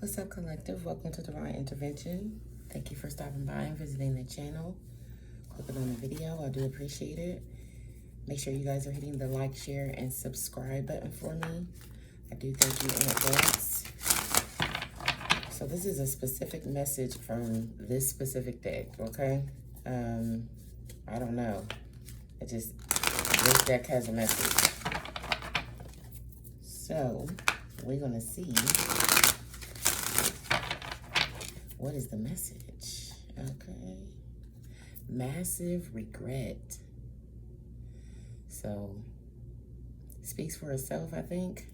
What's up, collective? Welcome to Divine Intervention. Thank you for stopping by and visiting the channel, clicking on the video. I do appreciate it. Make sure you guys are hitting the like, share, and subscribe button for me. I do thank you in advance. So this is a specific message from this specific deck, okay? I don't know. This deck has a message. So we're gonna see what is the message. Okay. Massive regret. So speaks for itself, I think.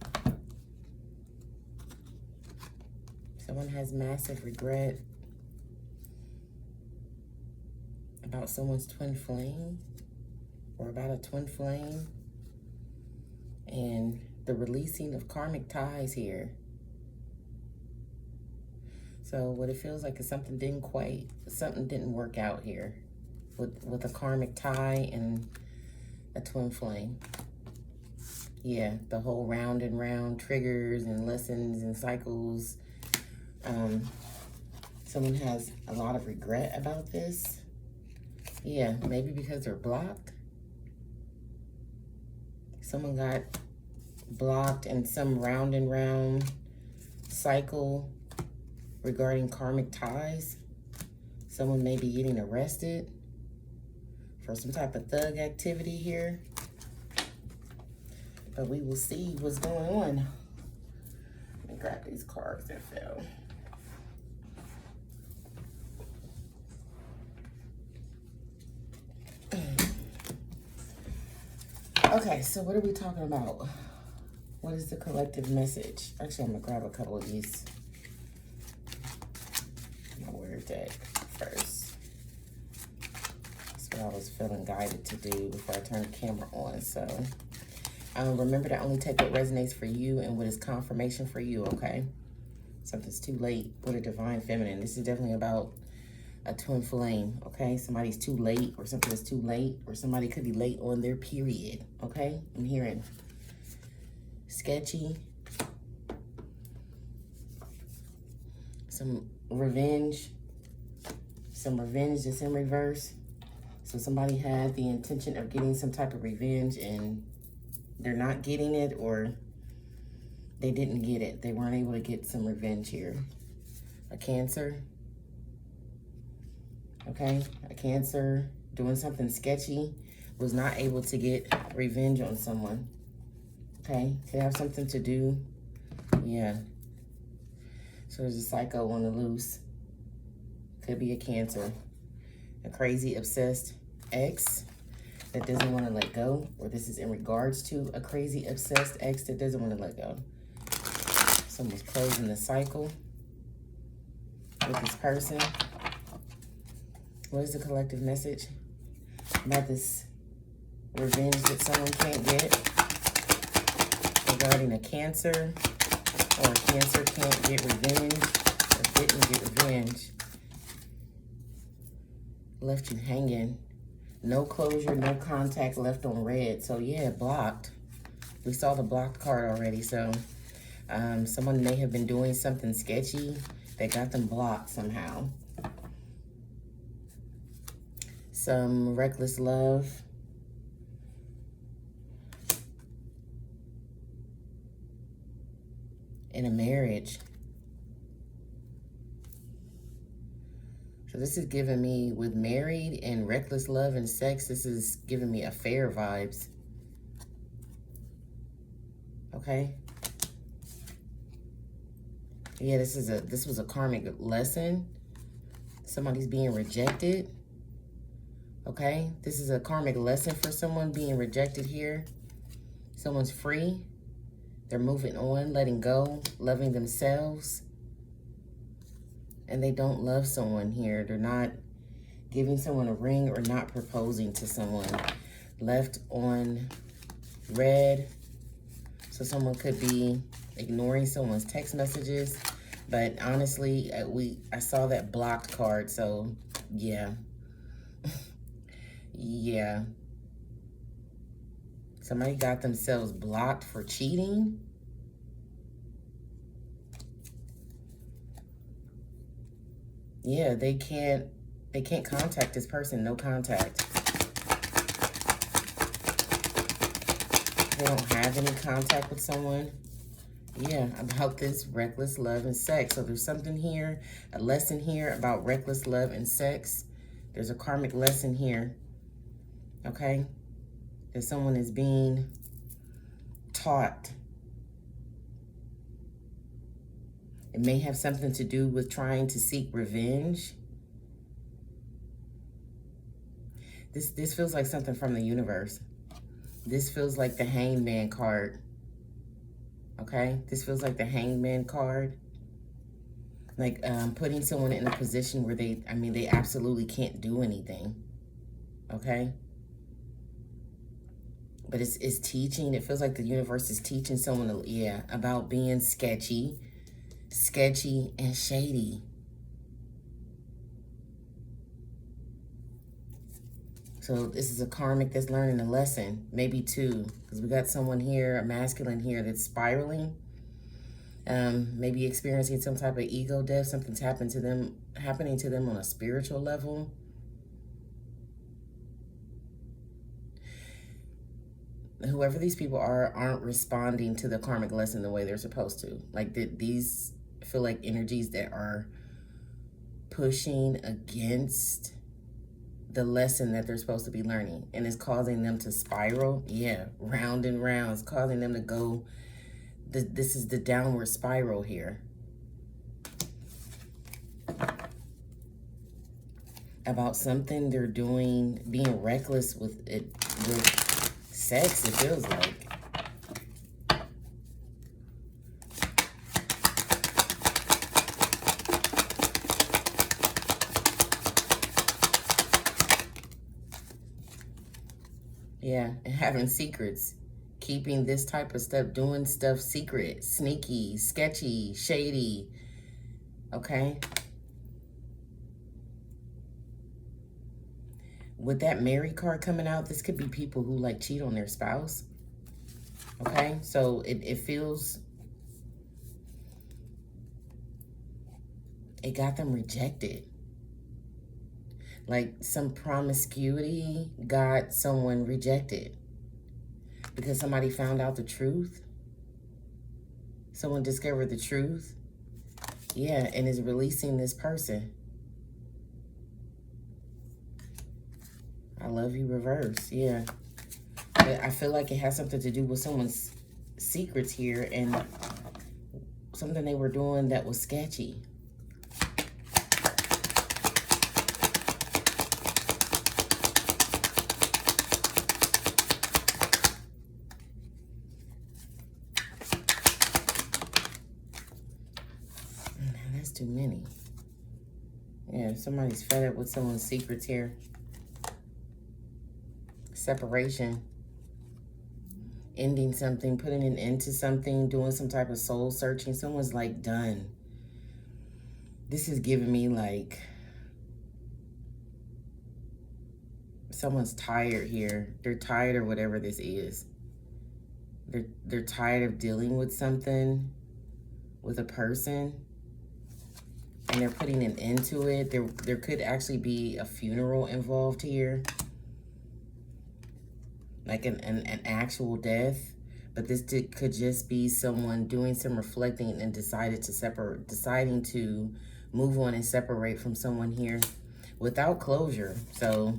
Someone has massive regret about someone's twin flame or about a twin flame and the releasing of karmic ties here. So what it feels like is something didn't work out here with a karmic tie and a twin flame. Yeah, the whole round and round triggers and lessons and cycles. Someone has a lot of regret about this. Yeah, maybe because they're blocked. Someone got blocked in some round and round cycle regarding karmic ties. Someone may be getting arrested for some type of thug activity here. But we will see what's going on. Let me grab these cards that fell. Okay, so what are we talking about? What is the collective message? Actually, I'm gonna grab a couple of these. My word deck first. That's what I was feeling guided to do before I turn the camera on. So remember to only take what resonates for you and what is confirmation for you, okay? Something's too late with a divine feminine. This is definitely about a twin flame, okay? Somebody's too late, or something is too late, or somebody could be late on their period, okay? I'm hearing sketchy, some revenge just in reverse. So somebody had the intention of getting some type of revenge and they're not getting it, or they didn't get it. They weren't able to get some revenge here. A Cancer. Okay, a Cancer doing something sketchy, was not able to get revenge on someone. Okay, could have something to do. Yeah. So there's a psycho on the loose. Could be a Cancer. A crazy, obsessed ex that doesn't want to let go. Or this is in regards to a crazy, obsessed ex that doesn't want to let go. Someone's closing the cycle with this person. What is the collective message about this revenge that someone can't get regarding a Cancer, or a Cancer can't get revenge or didn't get revenge? Left you hanging. No closure, no contact, left on red. So yeah, blocked. We saw the blocked card already. So someone may have been doing something sketchy that got them blocked somehow. Some reckless love. In a marriage. So this is giving me, with married and reckless love and sex, this is giving me affair vibes. Okay. Yeah, this was a karmic lesson. Somebody's being rejected. Okay, this is a karmic lesson for someone being rejected here. Someone's free. They're moving on, letting go, loving themselves. And they don't love someone here. They're not giving someone a ring or not proposing to someone. Left on red. So someone could be ignoring someone's text messages. But honestly, I saw that blocked card. So yeah. Yeah. Somebody got themselves blocked for cheating. Yeah, they can't contact this person. No contact. They don't have any contact with someone. Yeah, about this reckless love and sex. So there's something here, a lesson here about reckless love and sex. There's a karmic lesson here, okay? That someone is being taught. It may have something to do with trying to seek revenge. This feels like something from the universe. This feels like the Hangman card. Okay, this feels like the Hangman card. Like putting someone in a position where they absolutely can't do anything. Okay? But it's teaching. It feels like the universe is teaching someone, yeah, about being sketchy and shady. So this is a karmic that's learning a lesson, maybe two, because we got someone here, a masculine here, that's spiraling, maybe experiencing some type of ego death. Something's happening to them on a spiritual level. Whoever these people aren't responding to the karmic lesson the way they're supposed to. Like these feel like energies that are pushing against the lesson that they're supposed to be learning, and it's causing them to spiral. Yeah, round and round. It's causing them to go. This is the downward spiral here. About something they're doing, being reckless with it, with sex, it feels like. Yeah, and having secrets. Keeping this type of stuff, doing stuff secret, sneaky, sketchy, shady. Okay? With that Mary card coming out, this could be people who like cheat on their spouse. Okay? So it feels... it got them rejected. Like some promiscuity got someone rejected. Because somebody found out the truth. Someone discovered the truth. Yeah, and is releasing this person. I love you reverse, yeah. But I feel like it has something to do with someone's secrets here and something they were doing that was sketchy. Too many. Yeah, somebody's fed up with someone's secrets here. Separation. Ending something, putting an end to something, doing some type of soul searching. Someone's like done. This is giving me like someone's tired here. They're tired or whatever this is. They're tired of dealing with something, with a person. And they're putting an end to it. There could actually be a funeral involved here. Like an actual death. But this could just be someone doing some reflecting and deciding to move on and separate from someone here without closure. So,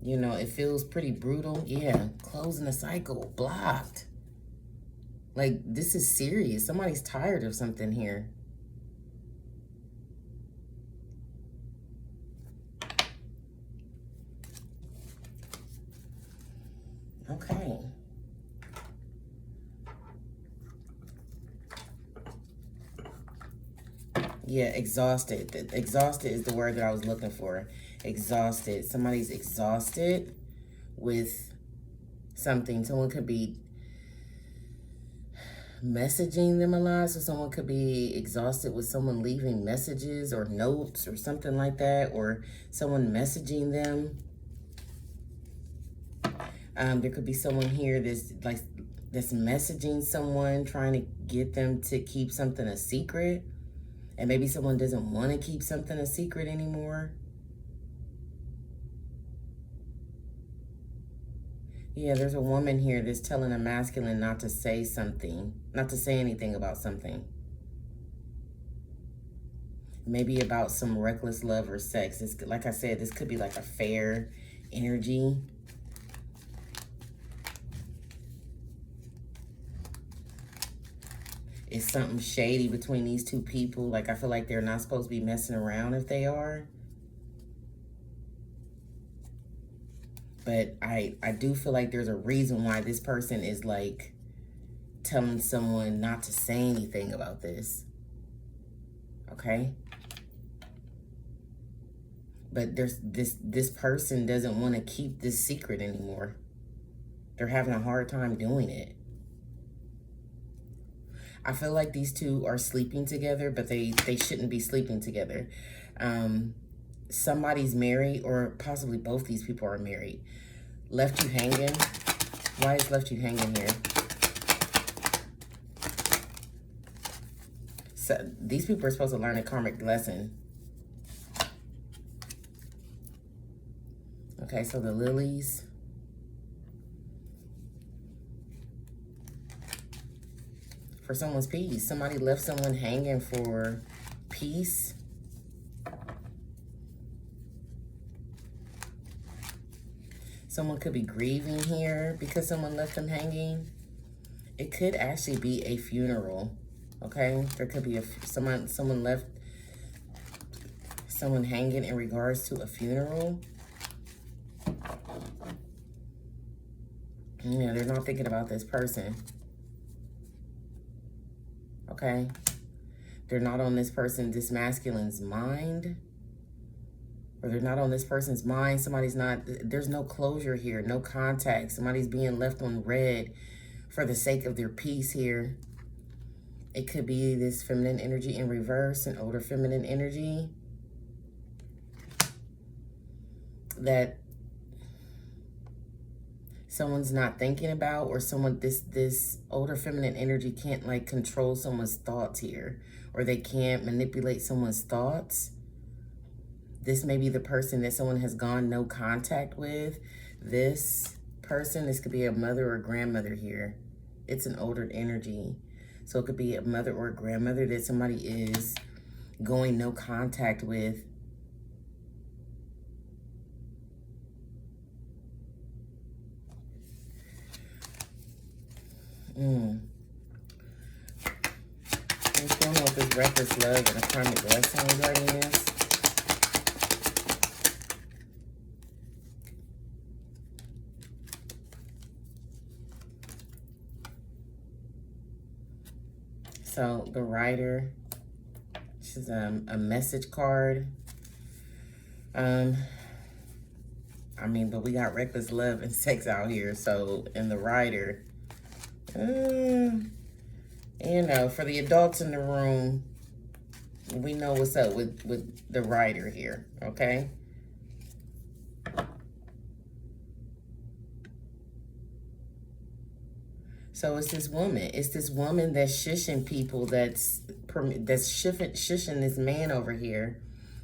you know, it feels pretty brutal. Yeah, closing a cycle, blocked. Like, this is serious. Somebody's tired of something here. Okay. Yeah, exhausted. Exhausted is the word that I was looking for. Exhausted. Somebody's exhausted with something. Someone could be messaging them a lot. So someone could be exhausted with someone leaving messages or notes or something like that. Or someone messaging them. There could be someone here that's messaging someone, trying to get them to keep something a secret. And maybe someone doesn't want to keep something a secret anymore. Yeah, there's a woman here that's telling a masculine not to say something, not to say anything about something. Maybe about some reckless love or sex. This, like I said, this could be like a fair energy. It's something shady between these two people. Like, I feel like they're not supposed to be messing around if they are. But I do feel like there's a reason why this person is like telling someone not to say anything about this. Okay? But there's this person doesn't want to keep this secret anymore. They're having a hard time doing it. I feel like these two are sleeping together, but they shouldn't be sleeping together. Somebody's married, or possibly both these people are married. Left you hanging. Why is left you hanging here? So these people are supposed to learn a karmic lesson. Okay, so the lilies. For someone's peace. Somebody left someone hanging for peace. Someone could be grieving here because someone left them hanging. It could actually be a funeral. Okay, there could be someone left someone hanging in regards to a funeral. Yeah, they're not thinking about this person. Okay, they're not on this masculine's mind. Or they're not on this person's mind. There's no closure here, no contact. Somebody's being left on red for the sake of their peace here. It could be this feminine energy in reverse, an older feminine energy that someone's not thinking about, or this older feminine energy can't like control someone's thoughts here, or they can't manipulate someone's thoughts. This may be the person that someone has gone no contact with. This person, this could be a mother or grandmother here. It's an older energy. So it could be a mother or a grandmother that somebody is going no contact with. What's going on with this reckless love and a karmic blessing regarding this? So the writer, she's a message card. I mean, but we got reckless love and sex out here. So, and the writer, you know, for the adults in the room, we know what's up with the writer here, okay? So it's this woman. It's this woman that's shushing people, that's shushing this man over here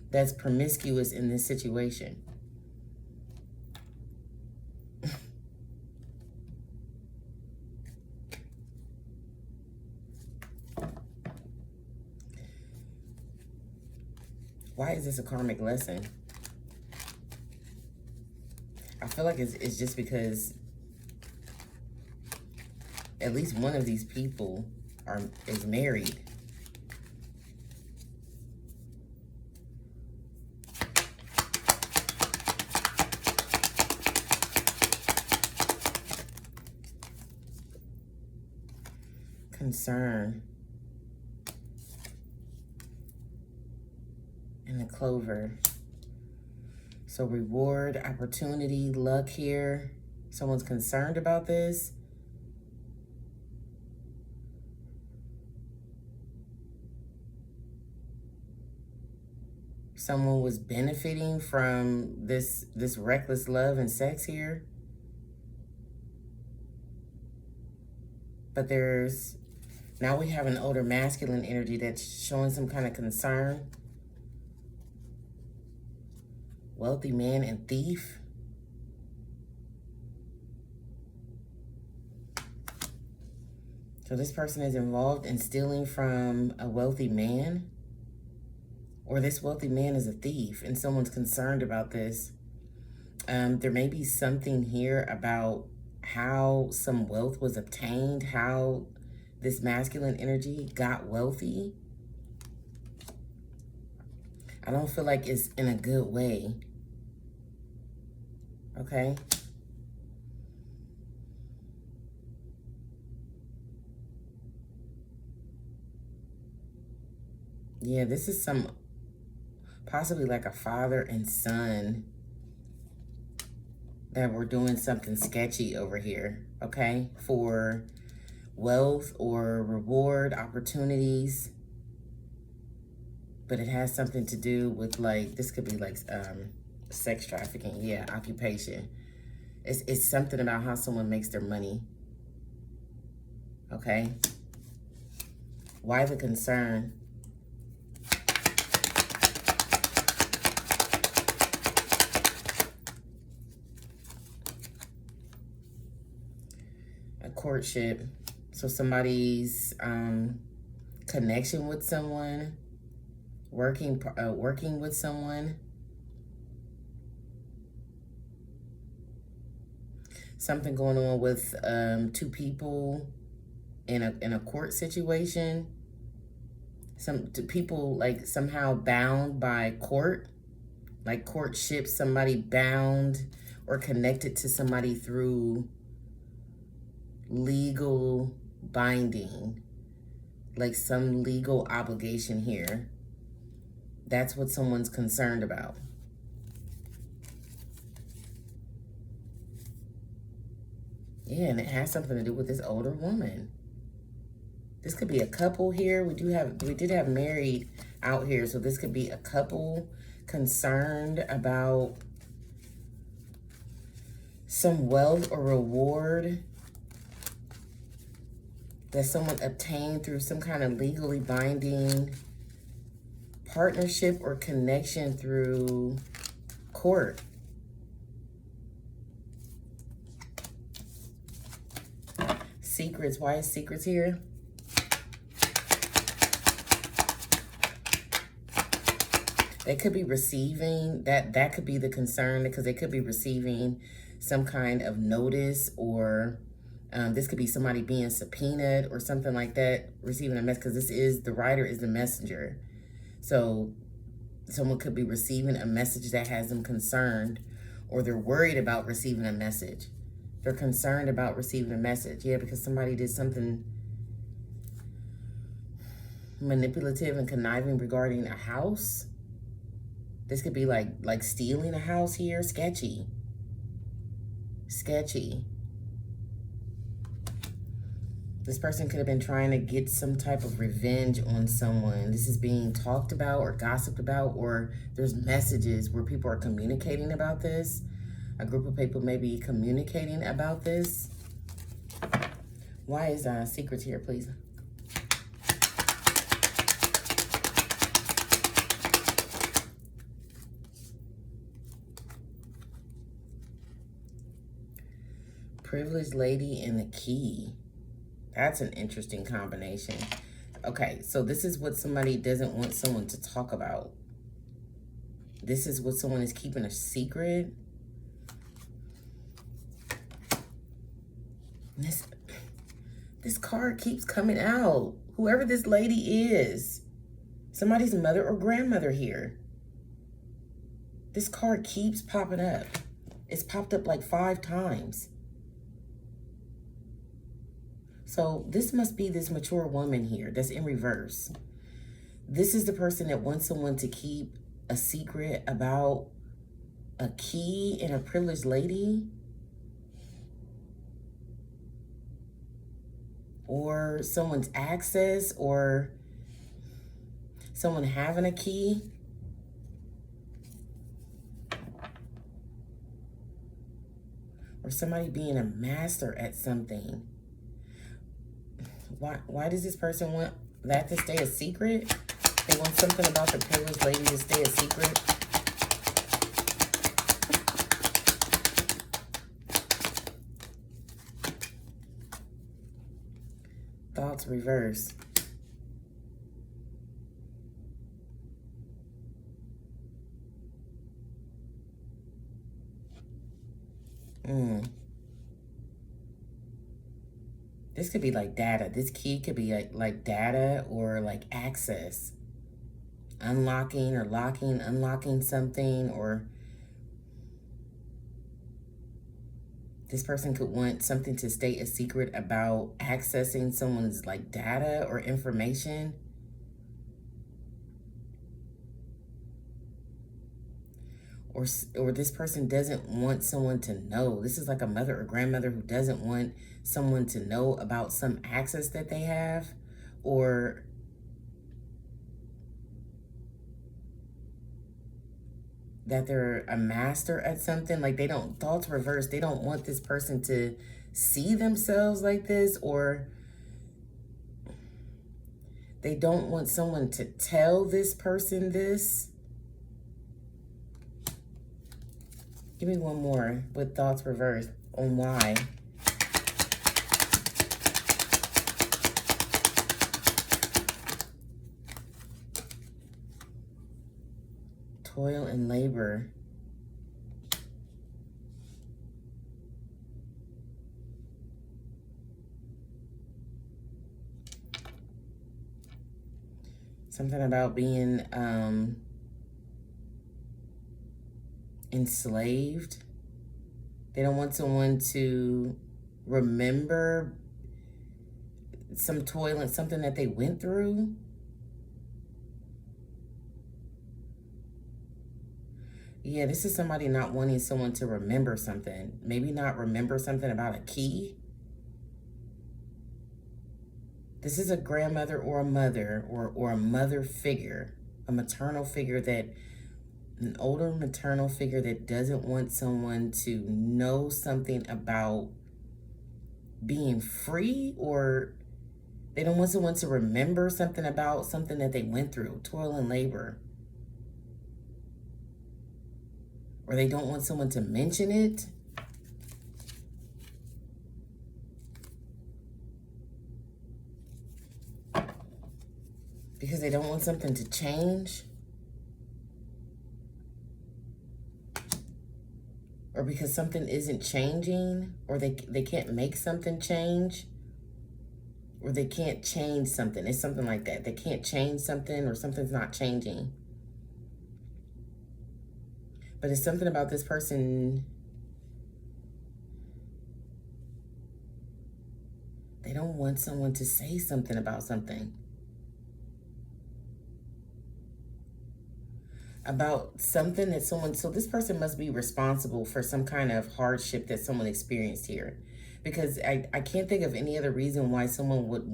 that's promiscuous in this situation. Why is this a karmic lesson? I feel like it's just because at least one of these people is married. Concern. And the clover. So reward, opportunity, luck here. Someone's concerned about this. Someone was benefiting from this reckless love and sex here. But there's Now we have an older masculine energy that's showing some kind of concern. Wealthy man and thief. So this person is involved in stealing from a wealthy man. Or this wealthy man is a thief and someone's concerned about this. There may be something here about how some wealth was obtained, how this masculine energy got wealthy. I don't feel like it's in a good way. Okay? Yeah, this is some, possibly like a father and son that were doing something sketchy over here, okay? For wealth or reward opportunities. But it has something to do with like, this could be like sex trafficking, yeah, occupation. It's something about how someone makes their money, okay? Why the concern? A courtship. So somebody's connection with someone, working with someone. Something going on with two people in a court situation. Some people like somehow bound by court, like courtship, somebody bound or connected to somebody through legal binding, like some legal obligation here. That's what someone's concerned about. Yeah, and it has something to do with this older woman. This could be a couple here. We did have married out here, so this could be a couple concerned about some wealth or reward that someone obtained through some kind of legally binding partnership or connection through court. Secrets. Why is secrets here? They could be receiving, that could be the concern, because they could be receiving some kind of notice, or this could be somebody being subpoenaed or something like that, receiving a message, because the writer is the messenger. So someone could be receiving a message that has them concerned, or they're worried about receiving a message. They're concerned about receiving a message. Yeah, because somebody did something manipulative and conniving regarding a house. This could be like stealing a house here. Sketchy. Sketchy. This person could have been trying to get some type of revenge on someone. This is being talked about or gossiped about, or there's messages where people are communicating about this. A group of people may be communicating about this. Why is secrets here, please? Privileged lady and the key. That's an interesting combination. Okay, so this is what somebody doesn't want someone to talk about. This is what someone is keeping a secret. This card keeps coming out. Whoever this lady is, somebody's mother or grandmother here. This card keeps popping up. It's popped up like 5 times. So this must be this mature woman here that's in reverse. This is the person that wants someone to keep a secret about a key and a privileged lady, or someone's access, or someone having a key. Or somebody being a master at something. Why does this person want that to stay a secret? They want something about the privileged lady to stay a secret. Thoughts reverse. This could be like data. This key could be like data or like access. Unlocking or locking, unlocking something, or this person could want something to stay a secret about accessing someone's like data or information. Or this person doesn't want someone to know. This is like a mother or grandmother who doesn't want someone to know about some access that they have, or that they're a master at something. Like, they don't, thoughts reverse, they don't want this person to see themselves like this, or they don't want someone to tell this person this. Give me one more with thoughts reversed on why. Toil and labor. Something about being enslaved. They don't want someone to remember some toil and something that they went through. Yeah, this is somebody not wanting someone to remember something. Maybe not remember something about a key. This is a grandmother or a mother or a mother figure, a maternal figure, that an older maternal figure that doesn't want someone to know something about being free, or they don't want someone to remember something about something that they went through, toil and labor. Or they don't want someone to mention it. Because they don't want something to change. Or because something isn't changing, or they can't make something change, or they can't change something. It's something like that. They can't change something, or something's not changing. But it's something about this person. They don't want someone to say something about something. About something that someone, so this person must be responsible for some kind of hardship that someone experienced here. Because I can't think of any other reason why someone would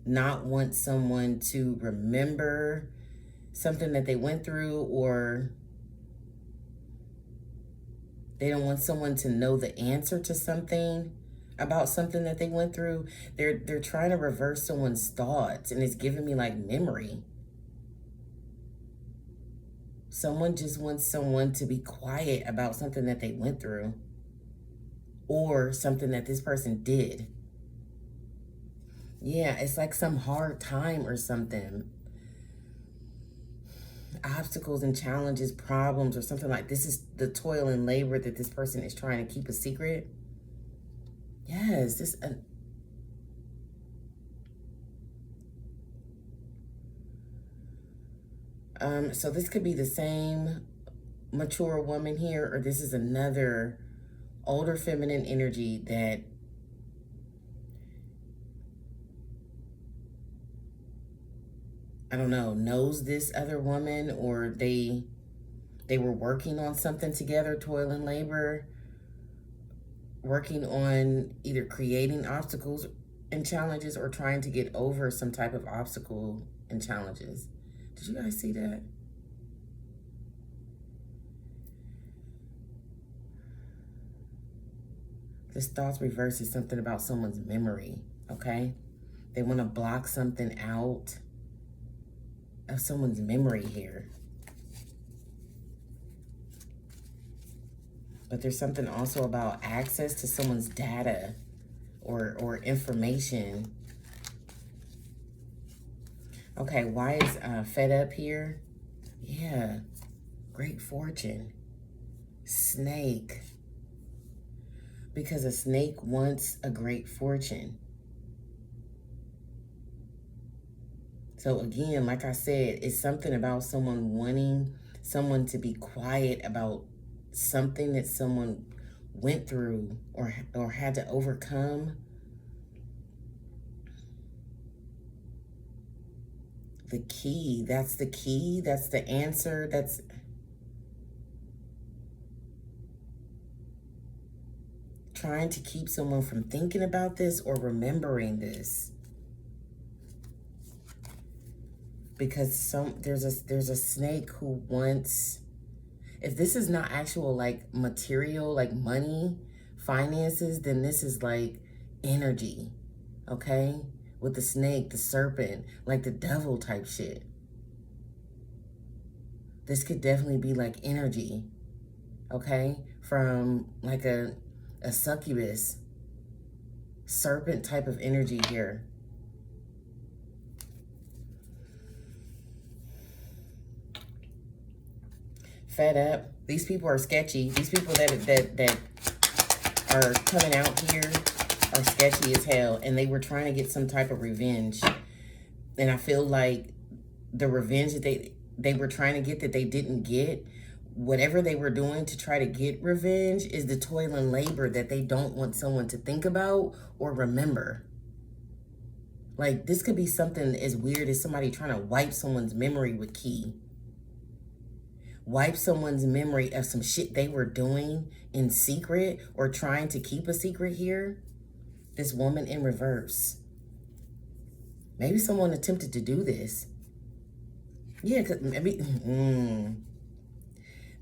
not want someone to remember something that they went through, or they don't want someone to know the answer to something about something that they went through. They're trying to reverse someone's thoughts, and it's giving me like memory. Someone just wants someone to be quiet about something that they went through, or something that this person did. Yeah, it's like some hard time or something. Obstacles and challenges, problems, or something like this is the toil and labor that this person is trying to keep a secret. Yes, this so this could be the same mature woman here, or this is another older feminine energy that I don't know, knows this other woman, or they were working on something together, toil and labor, working on either creating obstacles and challenges, or trying to get over some type of obstacle and challenges. Did you guys see that? This thoughts reverse is something about someone's memory, okay? They want to block something out of someone's memory here. But there's something also about access to someone's data or information. Okay, why is fed up here? Yeah, great fortune. Snake. Because a snake wants a great fortune. So again, like I said, it's something about someone wanting someone to be quiet about something that someone went through or had to overcome. The key, that's the key, that's the answer, that's... trying to keep someone from thinking about this or remembering this. Because there's a snake who wants... if this is not actual like material, like money, finances, then this is like energy, okay? With the snake, the serpent, like the devil type shit. This could definitely be like energy, okay? From like a succubus, serpent type of energy here. Fed up. These people are sketchy. These people that are coming out here are sketchy as hell, and they were trying to get some type of revenge. And I feel like the revenge that they were trying to get that they didn't get, whatever they were doing to try to get revenge is the toil and labor that they don't want someone to think about or remember. Like, this could be something as weird as somebody trying to wipe someone's memory with key. Wipe someone's memory of some shit they were doing in secret or trying to keep a secret here. This woman in reverse. Maybe someone attempted to do this. Yeah, cause maybe...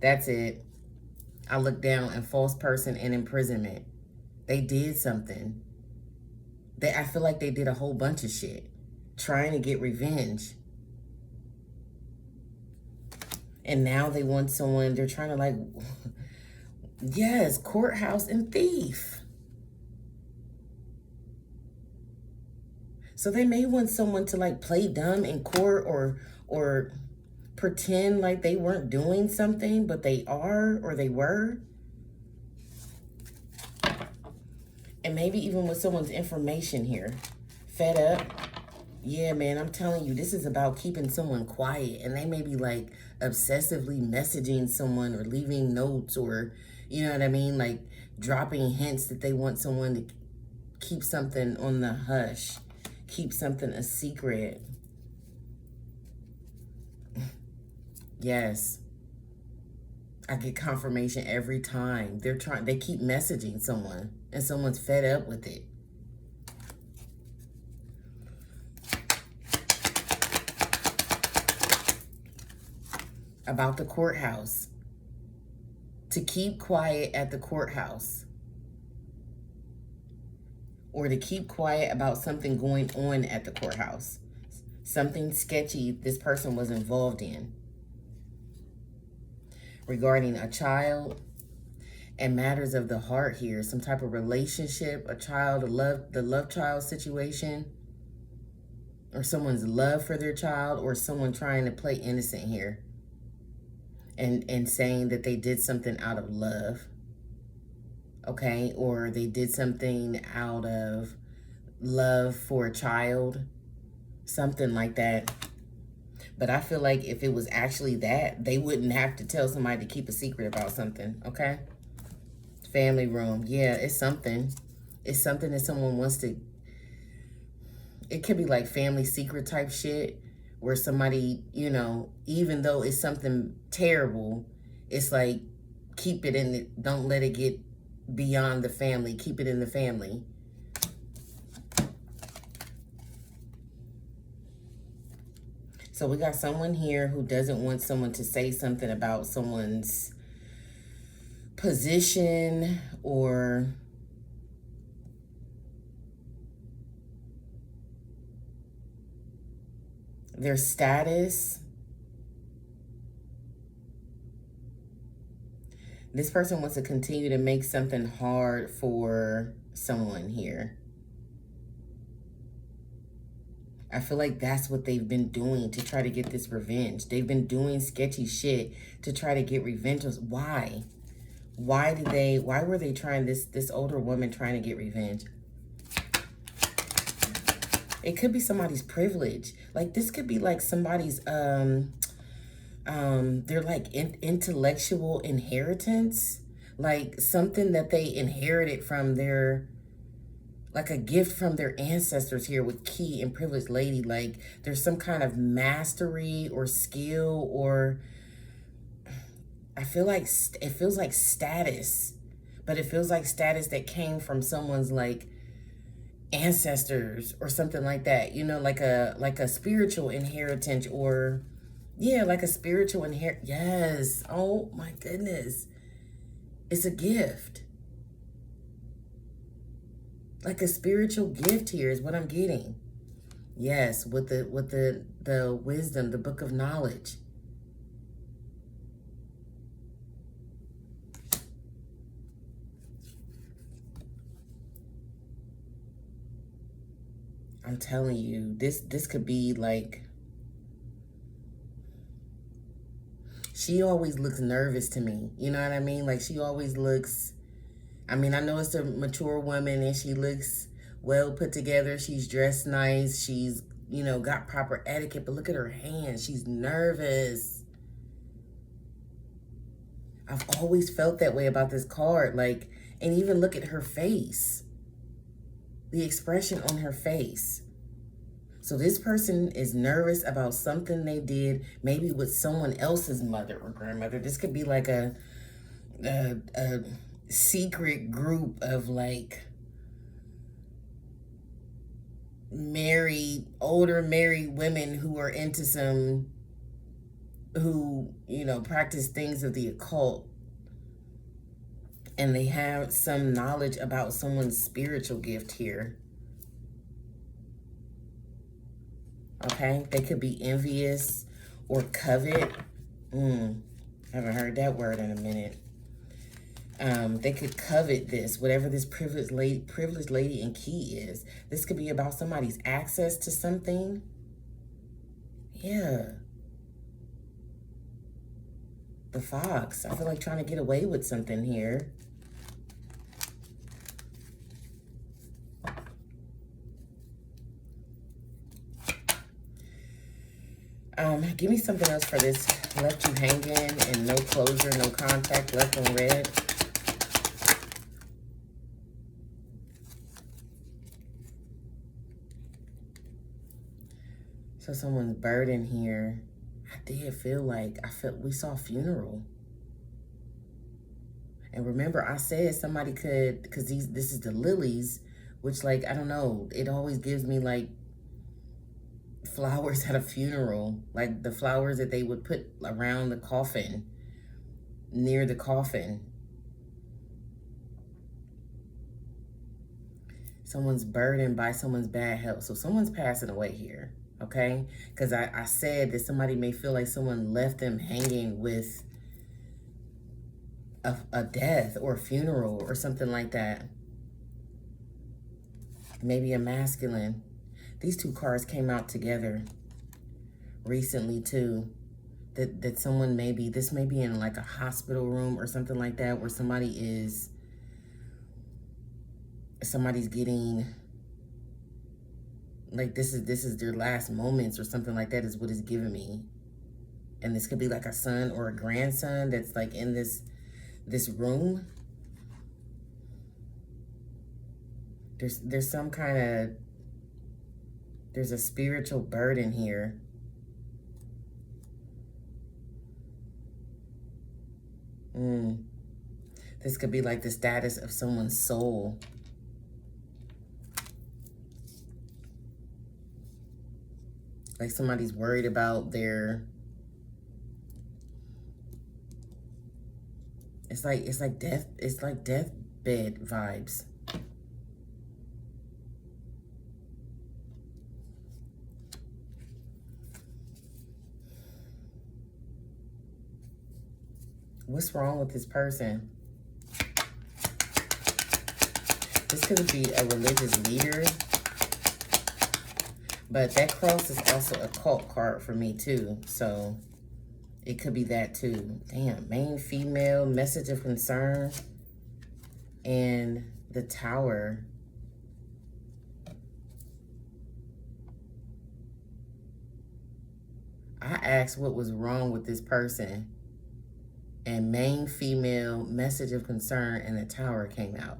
That's it. I look down and false person and imprisonment. They did something. I feel like they did a whole bunch of shit. Trying to get revenge. And now they want someone, they're trying to like, yes, courthouse and thief. So they may want someone to like play dumb in court or pretend like they weren't doing something, but they are or they were. And maybe even with someone's information here. Fed up. Yeah, man, I'm telling you, this is about keeping someone quiet. And they may be like obsessively messaging someone or leaving notes or, you know what I mean? Like dropping hints that they want someone to keep something on the hush. Keep something a secret. Yes. I get confirmation every time. They keep messaging someone and someone's fed up with it. About the courthouse. To keep quiet at the courthouse. Or to keep quiet about something going on at the courthouse. Something sketchy this person was involved in. Regarding a child and matters of the heart here. Some type of relationship, a child, the love child situation. Or someone's love for their child or someone trying to play innocent here. And saying that they did something out of love, okay? Or they did something out of love for a child, something like that. But I feel like if it was actually that, they wouldn't have to tell somebody to keep a secret about something, okay? Family room, yeah, it's something. It's something that someone wants to... It could be like family secret type shit. Where somebody, you know, even though it's something terrible, it's like, keep it in it. Don't let it get beyond the family. Keep it in the family. So we got someone here who doesn't want someone to say something about someone's position or their status. This person wants to continue to make something hard for someone here. I feel like that's what they've been doing to try to get this revenge. They've been doing sketchy shit to try to get revenge. Why? Why were they trying this older woman trying to get revenge? It could be somebody's privilege. Like, this could be like somebody's, they're like intellectual inheritance. Like something that they inherited from their, like a gift from their ancestors here with key and privileged lady. Like there's some kind of mastery or skill, or I feel like it feels like status, but it feels like status that came from someone's like ancestors or something like that, you know, like a spiritual inheritance, or yeah, like a spiritual inheritance. Yes. Oh my goodness. It's a gift. Like a spiritual gift here is what I'm getting. Yes, with the wisdom, the book of knowledge. I'm telling you, this could be like, she always looks nervous to me. You know what I mean? Like she always looks, I mean, I know it's a mature woman and she looks well put together. She's dressed nice. She's, you know, got proper etiquette, but look at her hands. She's nervous. I've always felt that way about this card. Like, and even look at her face. The expression on her face. So this person is nervous about something they did, maybe with someone else's mother or grandmother. This could be like a secret group of like older married women who are into who, you know, practice things of the occult. And they have some knowledge about someone's spiritual gift here. Okay, they could be envious or covet. Haven't heard that word in a minute. They could covet this, whatever this privileged lady in key is. This could be about somebody's access to something. Yeah. The fox. I feel like trying to get away with something here. Give me something else for this. Left you hanging and no closure, no contact, left on red. So someone's burden here. I did feel like, we saw funeral. And remember, I said somebody could, because this is the lilies, which, like, I don't know, it always gives me like flowers at a funeral, like the flowers that they would put around the coffin, near the coffin. Someone's burdened by someone's bad health. So someone's passing away here, okay? Because I said that somebody may feel like someone left them hanging with a death or a funeral or something like that. Maybe a masculine. These two cards came out together recently too. That someone this may be in like a hospital room or something like that, where somebody's getting, like, this is their last moments or something like that, is what it's giving me. And this could be like a son or a grandson that's like in this room. There's some kind of, there's a spiritual burden here. This could be like the status of someone's soul. Like somebody's worried about their, it's like deathbed vibes. What's wrong with this person? This could be a religious leader. But that cross is also a cult card for me too. So it could be that too. Damn, main female, message of concern, and the Tower. I asked what was wrong with this person, and main female, message of concern, and the Tower came out.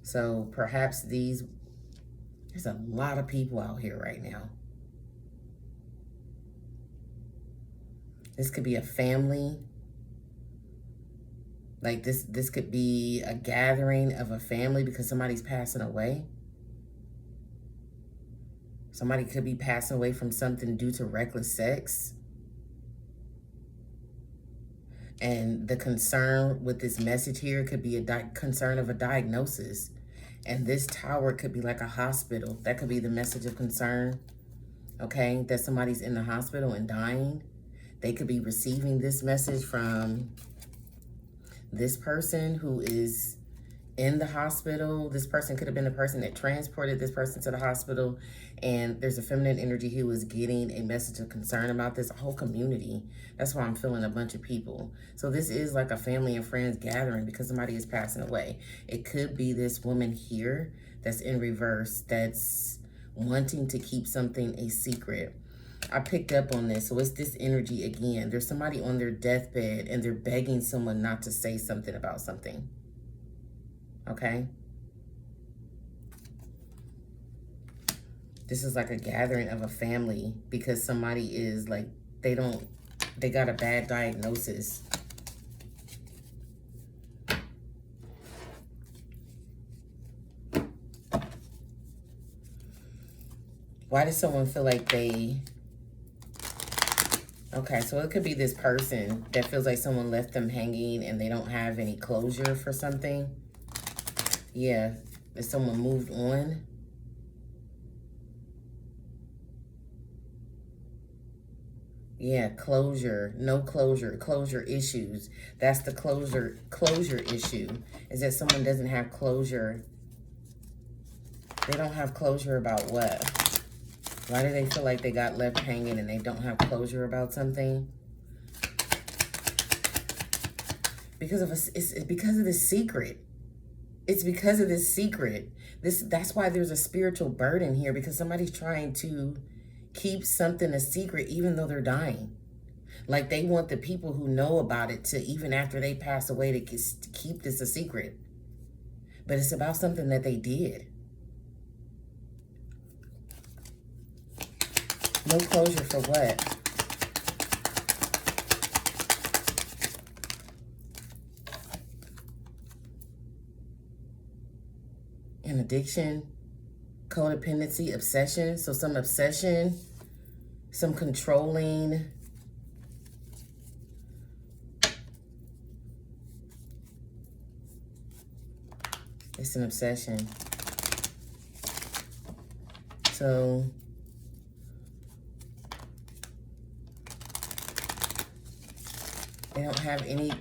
So perhaps there's a lot of people out here right now. This could be a family. Like this could be a gathering of a family because somebody's passing away. Somebody could be passing away from something due to reckless sex. And the concern with this message here could be a concern of a diagnosis. And this Tower could be like a hospital. That could be the message of concern, okay? That somebody's in the hospital and dying. They could be receiving this message from this person who is in the hospital. This person could have been the person that transported this person to the hospital. And there's a feminine energy who is getting a message of concern about this whole community. That's why I'm feeling a bunch of people. So this is like a family and friends gathering because somebody is passing away. It could be this woman here that's in reverse that's wanting to keep something a secret. I picked up on this. So it's this energy again. There's somebody on their deathbed and they're begging someone not to say something about something. Okay? This is like a gathering of a family because somebody is like, they got a bad diagnosis. Why does someone feel like they... Okay, so it could be this person that feels like someone left them hanging and they don't have any closure for something. Yeah, if someone moved on. Yeah, closure, no closure, closure issues. That's the closure issue, is that someone doesn't have closure. They don't have closure about what? Why do they feel like they got left hanging and they don't have closure about something? Because of it's because of this secret. It's because of this secret. That's why there's a spiritual burden here, because somebody's trying to keep something a secret even though they're dying. Like they want the people who know about it to, even after they pass away, to keep this a secret. But it's about something that they did. No closure for what? An addiction, codependency, obsession. So some obsession, some controlling. It's an obsession. So they don't have any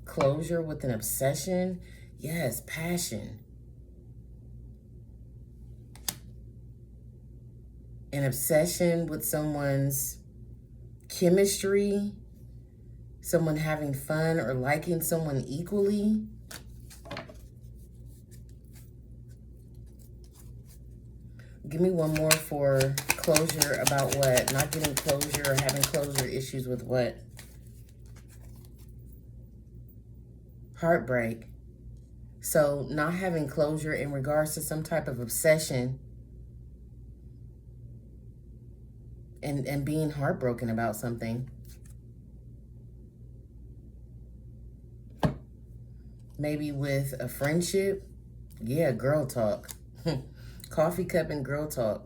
closure with an obsession. Yes, passion. An obsession with someone's chemistry, someone having fun or liking someone equally. Give me one more for closure about what? Not getting closure or having closure issues with what? Heartbreak. So not having closure in regards to some type of obsession and being heartbroken about something. Maybe with a friendship. Yeah, girl talk. Coffee cup and girl talk.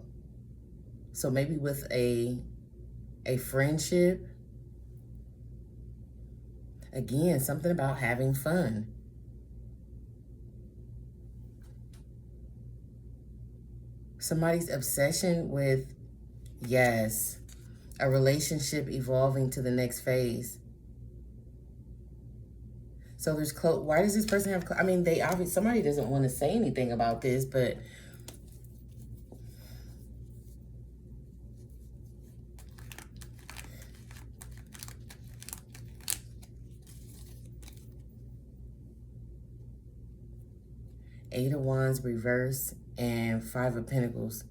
So maybe with a friendship. Again, something about having fun. Somebody's obsession with Yes. A relationship evolving to the next phase. So there's why does this person have, I mean, they obviously, somebody doesn't want to say anything about this, but Eight of Wands reverse and Five of Pentacles.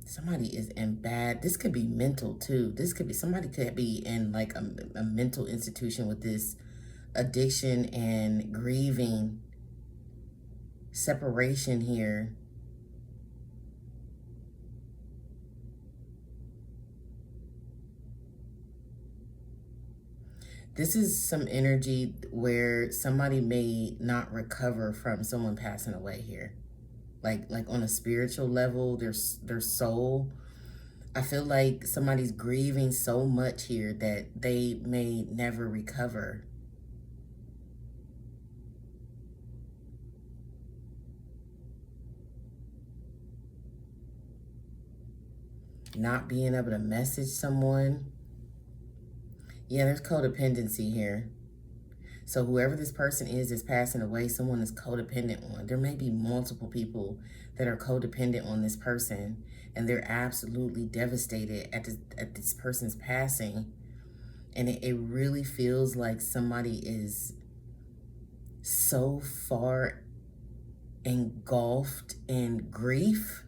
Somebody is in bad, this could be mental too. This could be, somebody could be in like a mental institution with this addiction and grieving, separation here. This is some energy where somebody may not recover from someone passing away here. Like on a spiritual level, their soul. I feel like somebody's grieving so much here that they may never recover. Not being able to message someone. Yeah, there's codependency here. So whoever this person is passing away, someone is codependent on. There may be multiple people that are codependent on this person, and they're absolutely devastated at this person's passing. And it really feels like somebody is so far engulfed in grief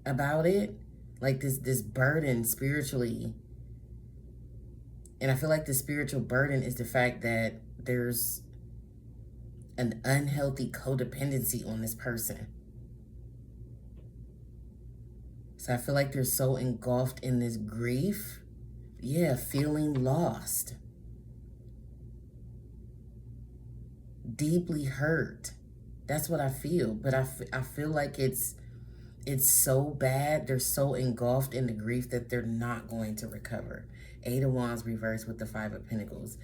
about it, like this burden spiritually. And I feel like the spiritual burden is the fact that there's an unhealthy codependency on this person. So I feel like they're so engulfed in this grief. Yeah, feeling lost. Deeply hurt. That's what I feel. But I feel like it's so bad. They're so engulfed in the grief that they're not going to recover. Eight of Wands reversed with the Five of Pentacles.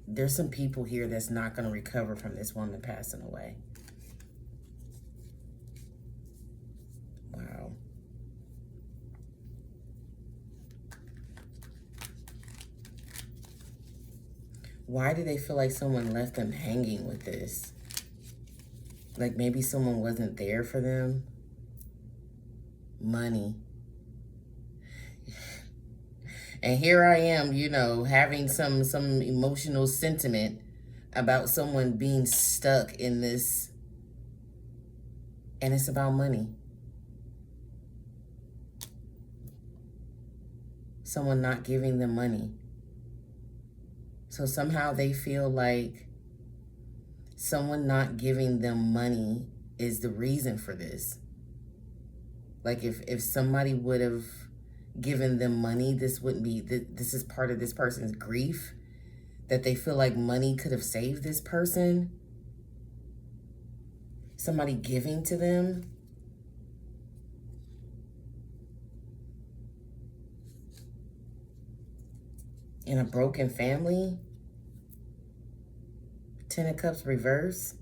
There's some people here that's not going to recover from this woman passing away. Wow. Why do they feel like someone left them hanging with this? Like maybe someone wasn't there for them? Money. And here I am, you know, having some emotional sentiment about someone being stuck in this, and it's about money. Someone not giving them money. So somehow they feel like someone not giving them money is the reason for this. Like if somebody would have given them money, this wouldn't be, this is part of this person's grief, that they feel like money could have saved this person. Somebody giving to them. In a broken family. Ten of Cups reverse.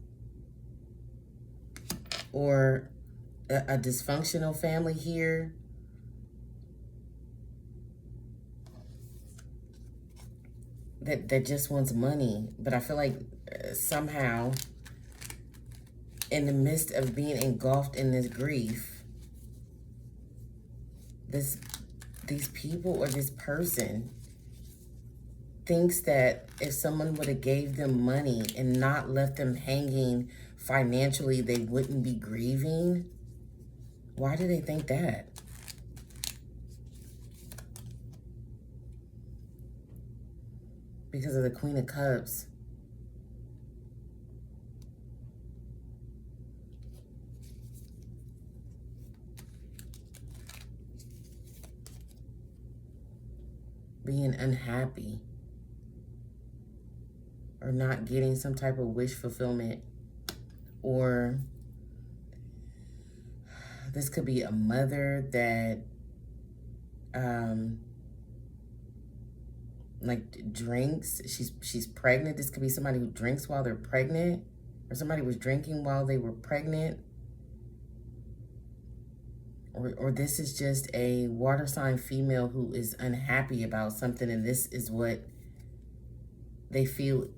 Or a dysfunctional family here. That just wants money. But I feel like somehow in the midst of being engulfed in this grief, these people or this person thinks that if someone would have gave them money and not left them hanging financially, they wouldn't be grieving. Why do they think that? Because of the Queen of Cups. Being unhappy. Or not getting some type of wish fulfillment. Or this could be a mother that like drinks. She's pregnant. This could be somebody who drinks while they're pregnant, or somebody was drinking while they were pregnant. Or this is just a water sign female who is unhappy about something, and this is what they feel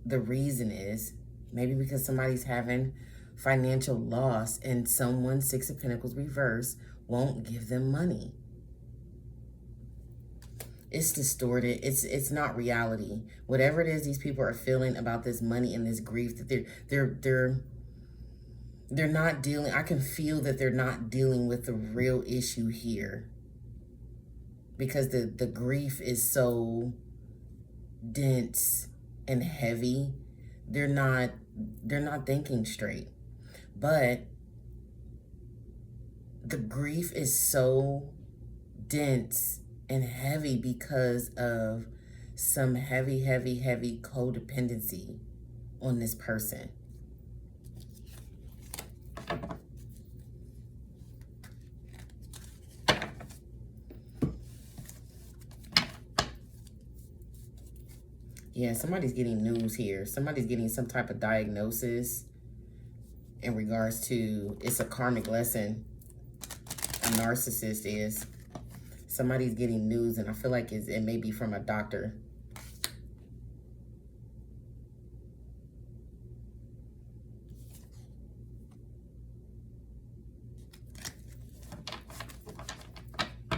the reason is. Maybe because somebody's having financial loss and someone, Six of Pentacles reverse, won't give them money. It's distorted. It's not reality. Whatever it is these people are feeling about this money and this grief, that they're not dealing. I can feel that they're not dealing with the real issue here, because the grief is so dense and heavy. They're not thinking straight. But the grief is so dense and heavy because of some heavy codependency on this person. Yeah, somebody's getting news here. Somebody's getting some type of diagnosis in regards to, it's a karmic lesson. A narcissist is. Somebody's getting news, and I feel like it may be from a doctor.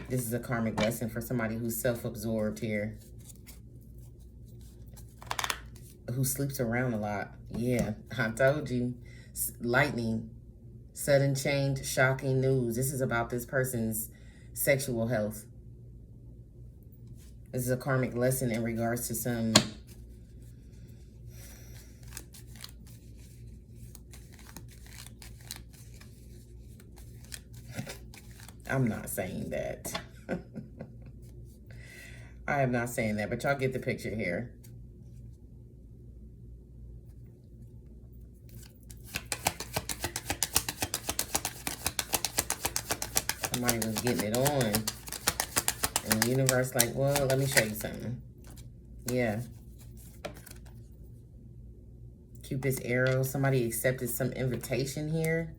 This is a karmic lesson for somebody who's self-absorbed here. Who sleeps around a lot. Yeah, I told you. Lightning, sudden change, shocking news. This is about this person's sexual health. This is a karmic lesson in regards to some I'm not saying that. I am not saying that, but y'all get the picture here. Somebody was getting it on. And the universe like, well, let me show you something. Yeah. Cupid's arrow. Somebody accepted some invitation here.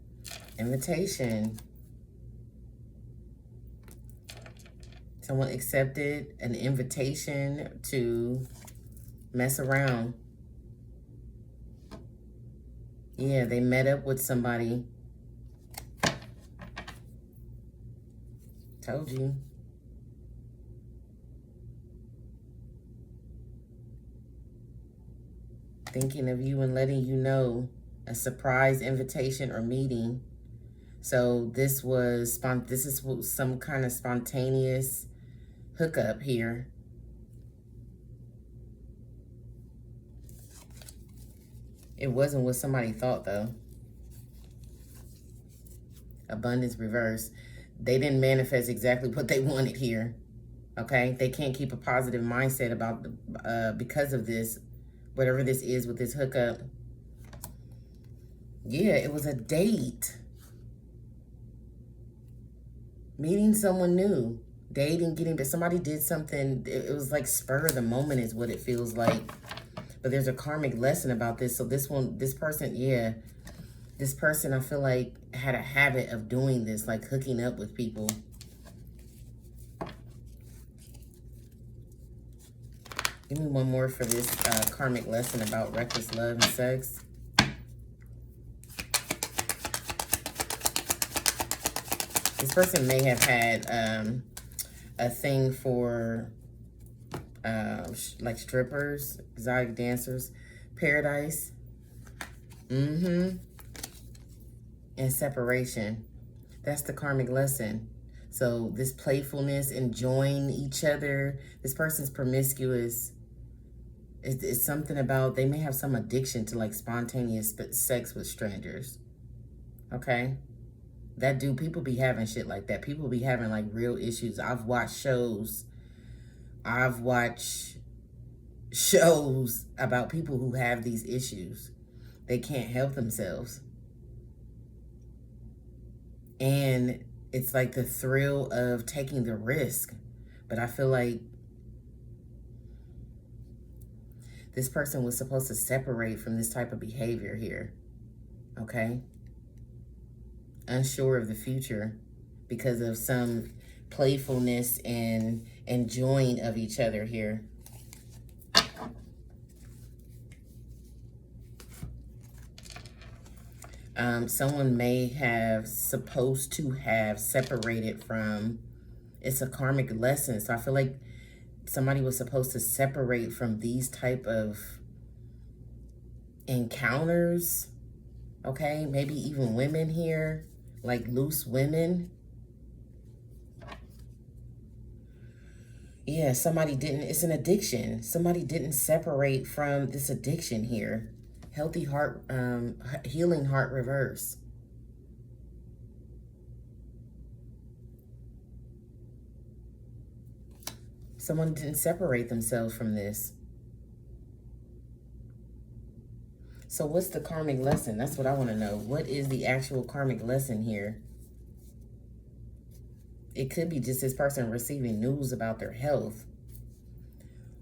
Invitation. Someone accepted an invitation to mess around. Yeah, they met up with somebody. Told you. Thinking of you and letting you know. A surprise invitation or meeting. So this is some kind of spontaneous hookup here. It wasn't what somebody thought, though. Abundance reverse. They didn't manifest exactly what they wanted here. Okay? They can't keep a positive mindset about because of this, whatever this is with this hookup. Yeah, it was a date. Meeting someone new. Dating, getting, but somebody did something. It was like spur of the moment is what it feels like. But there's a karmic lesson about this. So this person, yeah. This person, I feel like, had a habit of doing this, like hooking up with people. Give me one more for this karmic lesson about reckless love and sex. This person may have had a thing for like strippers, exotic dancers, paradise. And separation. That's the karmic lesson. So this playfulness, enjoying each other. This person's promiscuous. It's something about, they may have some addiction to like spontaneous sex with strangers. Okay? People be having shit like that. People be having like real issues. I've watched shows about people who have these issues. They can't help themselves. And it's like the thrill of taking the risk. But I feel like This person was supposed to separate from this type of behavior here, okay? Unsure of the future because of some playfulness and enjoying of each other here. Someone may have supposed to have separated from, it's a karmic lesson. So I feel like somebody was supposed to separate from these type of encounters, okay? Maybe even women here, like loose women. Yeah, somebody didn't, it's an addiction. Somebody didn't separate from this addiction here. Healthy heart, healing heart reverse. Someone didn't separate themselves from this. So what's the karmic lesson? That's what I want to know. What is the actual karmic lesson here? It could be just this person receiving news about their health.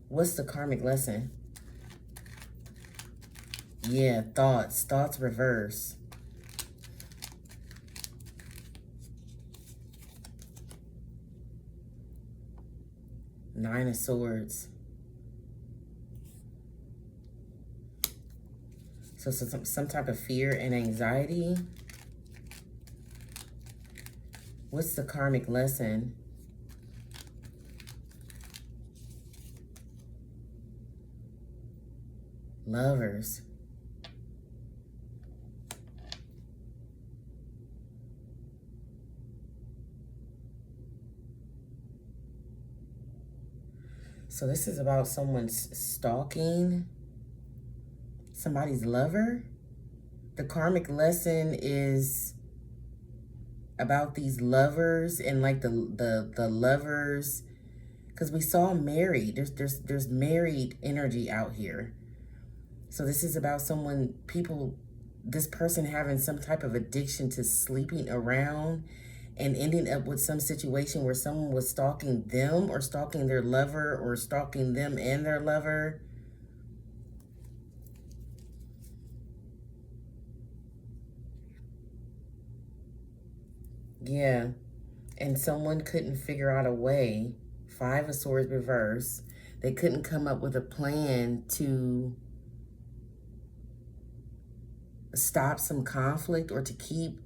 What's the karmic lesson? Yeah, thoughts. Thoughts reverse. Nine of Swords. So some type of fear and anxiety. What's the karmic lesson? Lovers. So this is about someone's stalking somebody's lover. The karmic lesson is about these lovers and like the lovers, because we saw married. There's married energy out here. So this is about this person having some type of addiction to sleeping around and ending up with some situation where someone was stalking them or stalking their lover or stalking them and their lover. Yeah, and someone couldn't figure out a way. Five of Swords reverse. They couldn't come up with a plan to stop some conflict or to keep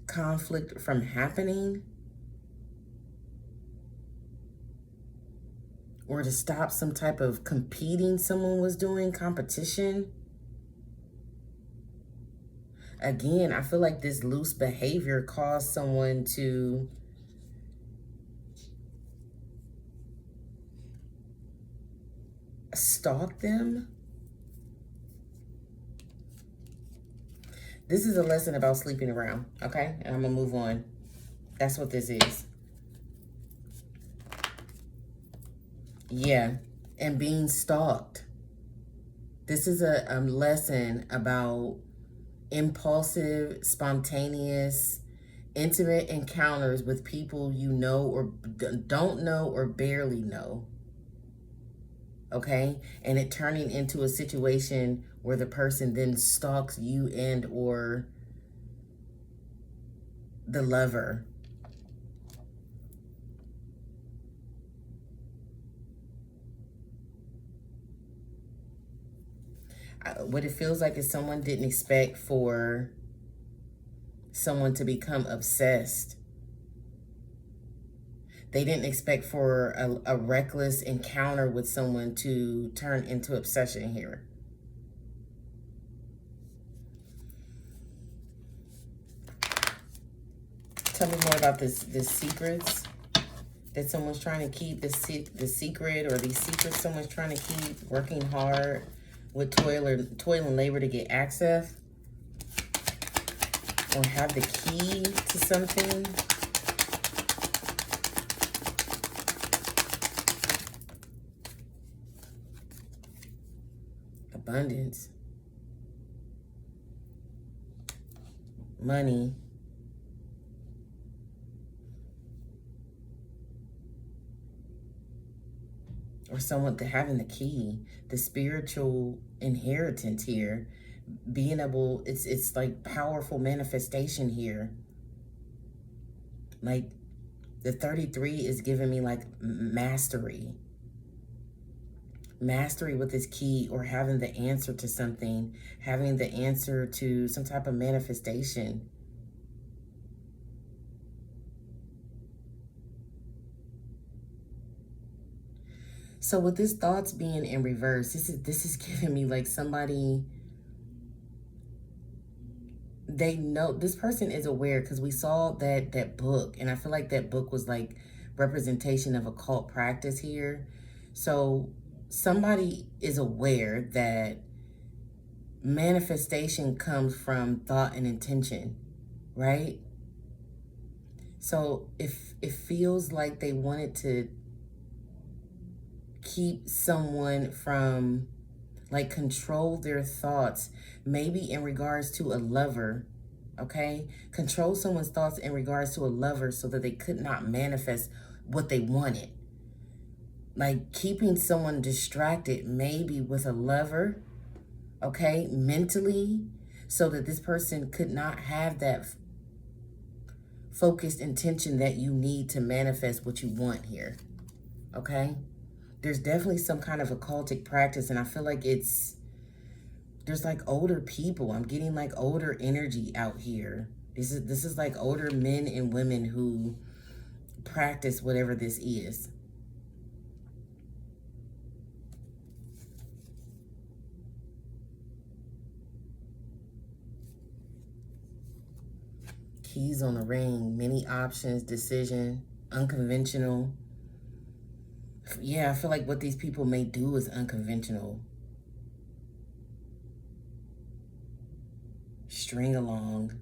conflict from happening, or to stop some type of competing someone was doing, competition. Again, I feel like this loose behavior caused someone to stalk them. This is a lesson about sleeping around, okay? And I'm gonna move on. That's what this is. Yeah, and being stalked. This is a lesson about impulsive, spontaneous, intimate encounters with people you know or don't know or barely know. Okay? And it turning into a situation where the person then stalks you and or the lover. What it feels like is someone didn't expect for someone to become obsessed. They didn't expect for a reckless encounter with someone to turn into obsession here. Tell me more about this secrets that someone's trying to keep, the secret or these secrets someone's trying to keep, working hard with toil and labor to get access or have the key to something. Abundance. Money. or someone having the key, the spiritual inheritance here, being able, it's like powerful manifestation here. Like the 33 is giving me like mastery with this key, or having the answer to something, having the answer to some type of manifestation. So with this thoughts being in reverse, this is giving me like somebody, they know, this person is aware, because we saw that book, and I feel like that book was like representation of occult practice here. So somebody is aware that manifestation comes from thought and intention, right? So if it feels like they wanted to keep someone from, like, control their thoughts, maybe in regards to a lover, okay? Control someone's thoughts in regards to a lover so that they could not manifest what they wanted. Like keeping someone distracted, maybe with a lover, okay, mentally, so that this person could not have that focused intention that you need to manifest what you want here, okay? There's definitely some kind of occultic practice, and I feel like there's like older people. I'm getting like older energy out here. This is like older men and women who practice whatever this is. Keys on the ring, many options, decision, unconventional. Yeah, I feel like what these people may do is unconventional. String along.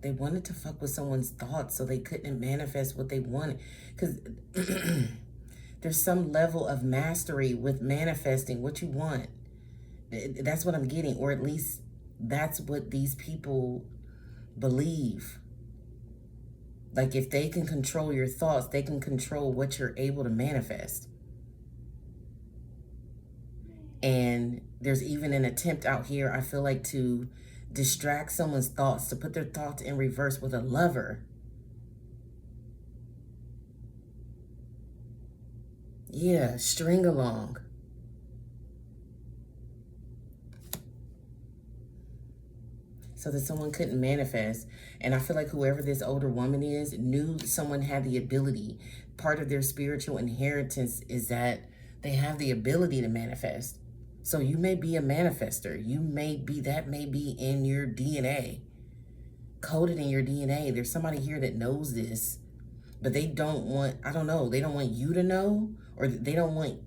They wanted to fuck with someone's thoughts so they couldn't manifest what they wanted. Because there's some level of mastery with manifesting what you want. That's what I'm getting, or at least that's what these people believe. Like if they can control your thoughts, they can control what you're able to manifest. And there's even an attempt out here, I feel like, to distract someone's thoughts, to put their thoughts in reverse with a lover. Yeah, string along. So that someone couldn't manifest. And I feel like whoever this older woman is knew someone had the ability. Part of their spiritual inheritance is that they have the ability to manifest. So you may be a manifester. You may be, that may be in your DNA, coded in your DNA. There's somebody here that knows this, but they don't want, I don't know, they don't want you to know, or they don't want,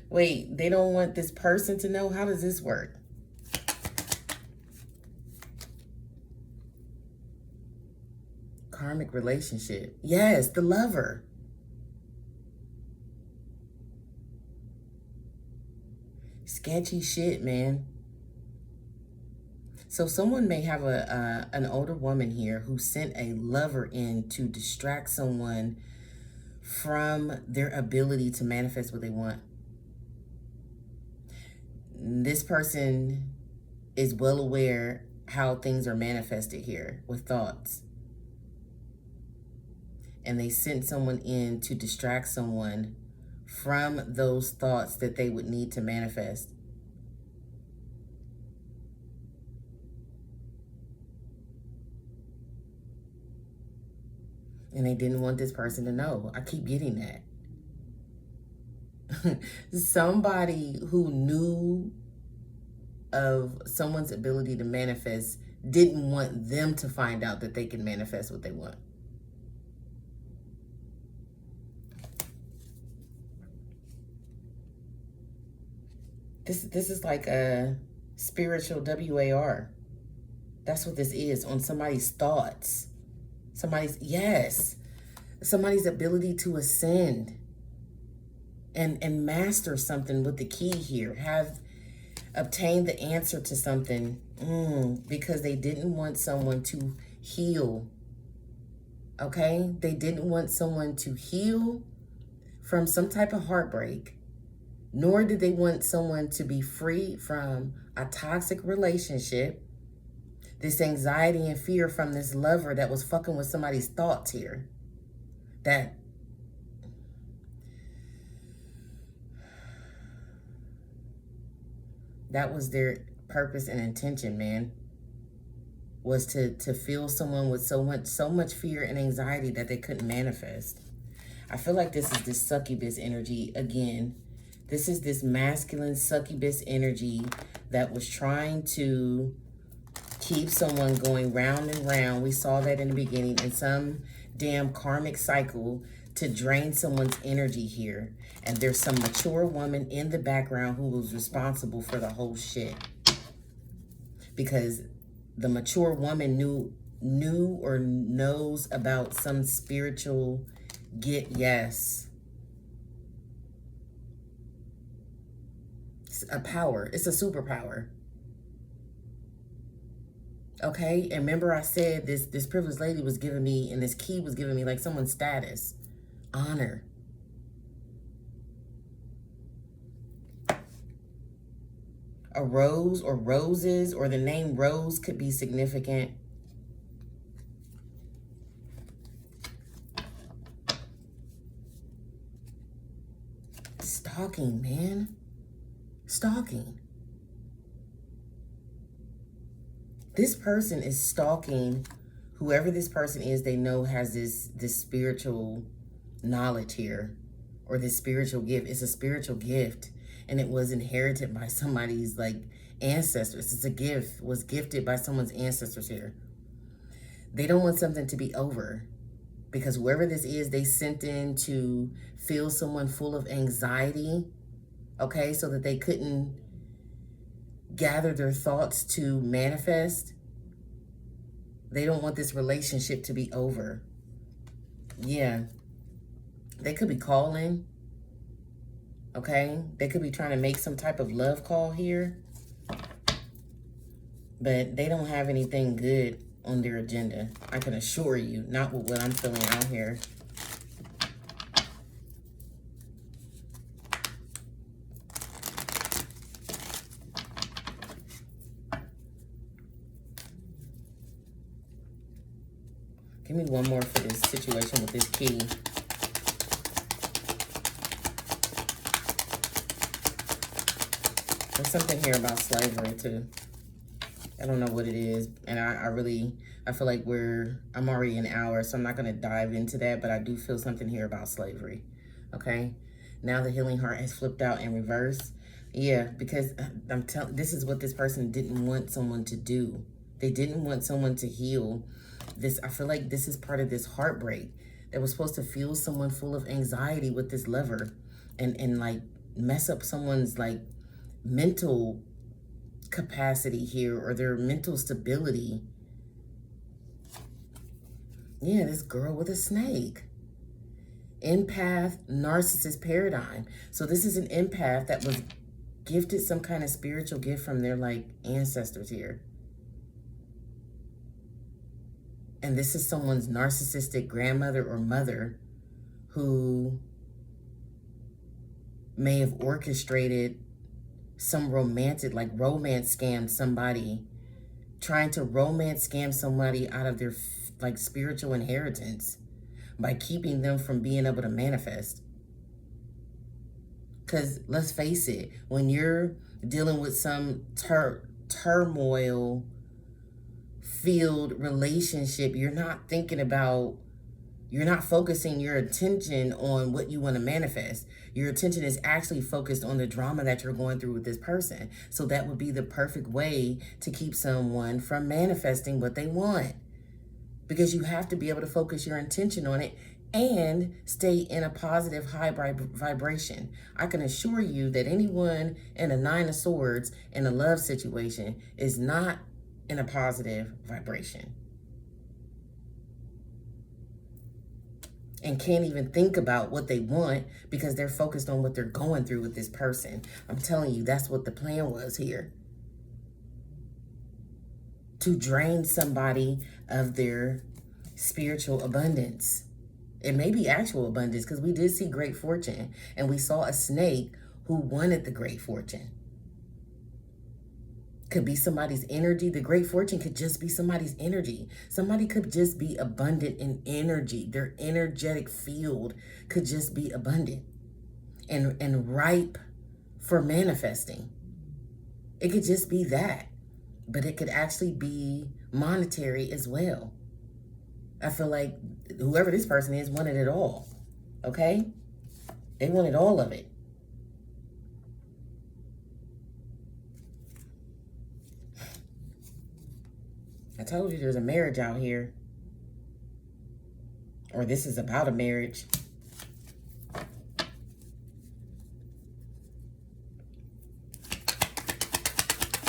wait, they don't want this person to know? How does this work? Karmic relationship. Yes, the lover. Sketchy shit, man. So someone may have an older woman here who sent a lover in to distract someone from their ability to manifest what they want. This person is well aware how things are manifested here with thoughts. And they sent someone in to distract someone from those thoughts that they would need to manifest. And they didn't want this person to know. I keep getting that. Somebody who knew of someone's ability to manifest didn't want them to find out that they can manifest what they want. This is like a spiritual WAR. That's what this is, on somebody's thoughts. Somebody's ability to ascend and master something with the key here. obtained the answer to something because they didn't want someone to heal. Okay? They didn't want someone to heal from some type of heartbreak, nor did they want someone to be free from a toxic relationship, this anxiety and fear from this lover that was fucking with somebody's thoughts here. That was their purpose and intention, man. Was to fill someone with so much fear and anxiety that they couldn't manifest. I feel like this is this succubus energy again. This is this masculine succubus energy that was trying to keep someone going round and round. We saw that in the beginning in some damn karmic cycle to drain someone's energy here. And there's some mature woman in the background who was responsible for the whole shit. Because the mature woman knew or knows about some spiritual yes. It's a power. It's a superpower. Okay, and remember I said this privileged lady was giving me, and this key was giving me like someone's status, honor. A rose or roses, or the name Rose could be significant. Stalking, man. Stalking. This person is stalking whoever this person is. They know has this spiritual knowledge here, or this spiritual gift. It's a spiritual gift, and it was inherited by somebody's like ancestors. It's a gift, was gifted by someone's ancestors here. They don't want something to be over, because whoever this is, they sent in to fill someone full of anxiety, okay, so that they couldn't gather their thoughts to manifest. They don't want this relationship to be over. Yeah. They could be calling, okay? They could be trying to make some type of love call here, but they don't have anything good on their agenda. I can assure you, not with what I'm feeling out here. Give me one more for this situation with this key. There's something here about slavery too. I don't know what it is. And I feel like I'm already an hour, so I'm not going to dive into that, but I do feel something here about slavery. Okay. Now the healing heart has flipped out in reverse. Yeah, because this is what this person didn't want someone to do. They didn't want someone to heal. I feel like this is part of this heartbreak that was supposed to fuel someone full of anxiety with this lover and like mess up someone's like mental capacity here, or their mental stability. Yeah, this girl with a snake. Empath, narcissist paradigm. So this is an empath that was gifted some kind of spiritual gift from their like ancestors here. And this is someone's narcissistic grandmother or mother who may have orchestrated some romantic, like romance scam somebody, trying to romance scam somebody out of their like spiritual inheritance by keeping them from being able to manifest. Because let's face it, when you're dealing with some turmoil filled relationship, you're not focusing your attention on what you want to manifest. Your attention is actually focused on the drama that you're going through with this person. So that would be the perfect way to keep someone from manifesting what they want, because you have to be able to focus your intention on it and stay in a positive high vibration. I can assure you that anyone in a 9 of Swords in a love situation is not in a positive vibration. and can't even think about what they want because they're focused on what they're going through with this person. I'm telling you, that's what the plan was here. To drain somebody of their spiritual abundance. It may be actual abundance because we did see great fortune and we saw a snake who wanted the great fortune. Could be somebody's energy. The great fortune could just be somebody's energy. Somebody could just be abundant in energy. Their energetic field could just be abundant and ripe for manifesting. It could just be that, but it could actually be monetary as well. I feel like whoever this person is wanted it all, okay? They wanted all of it. I told you there's a marriage out here. Or this is about a marriage.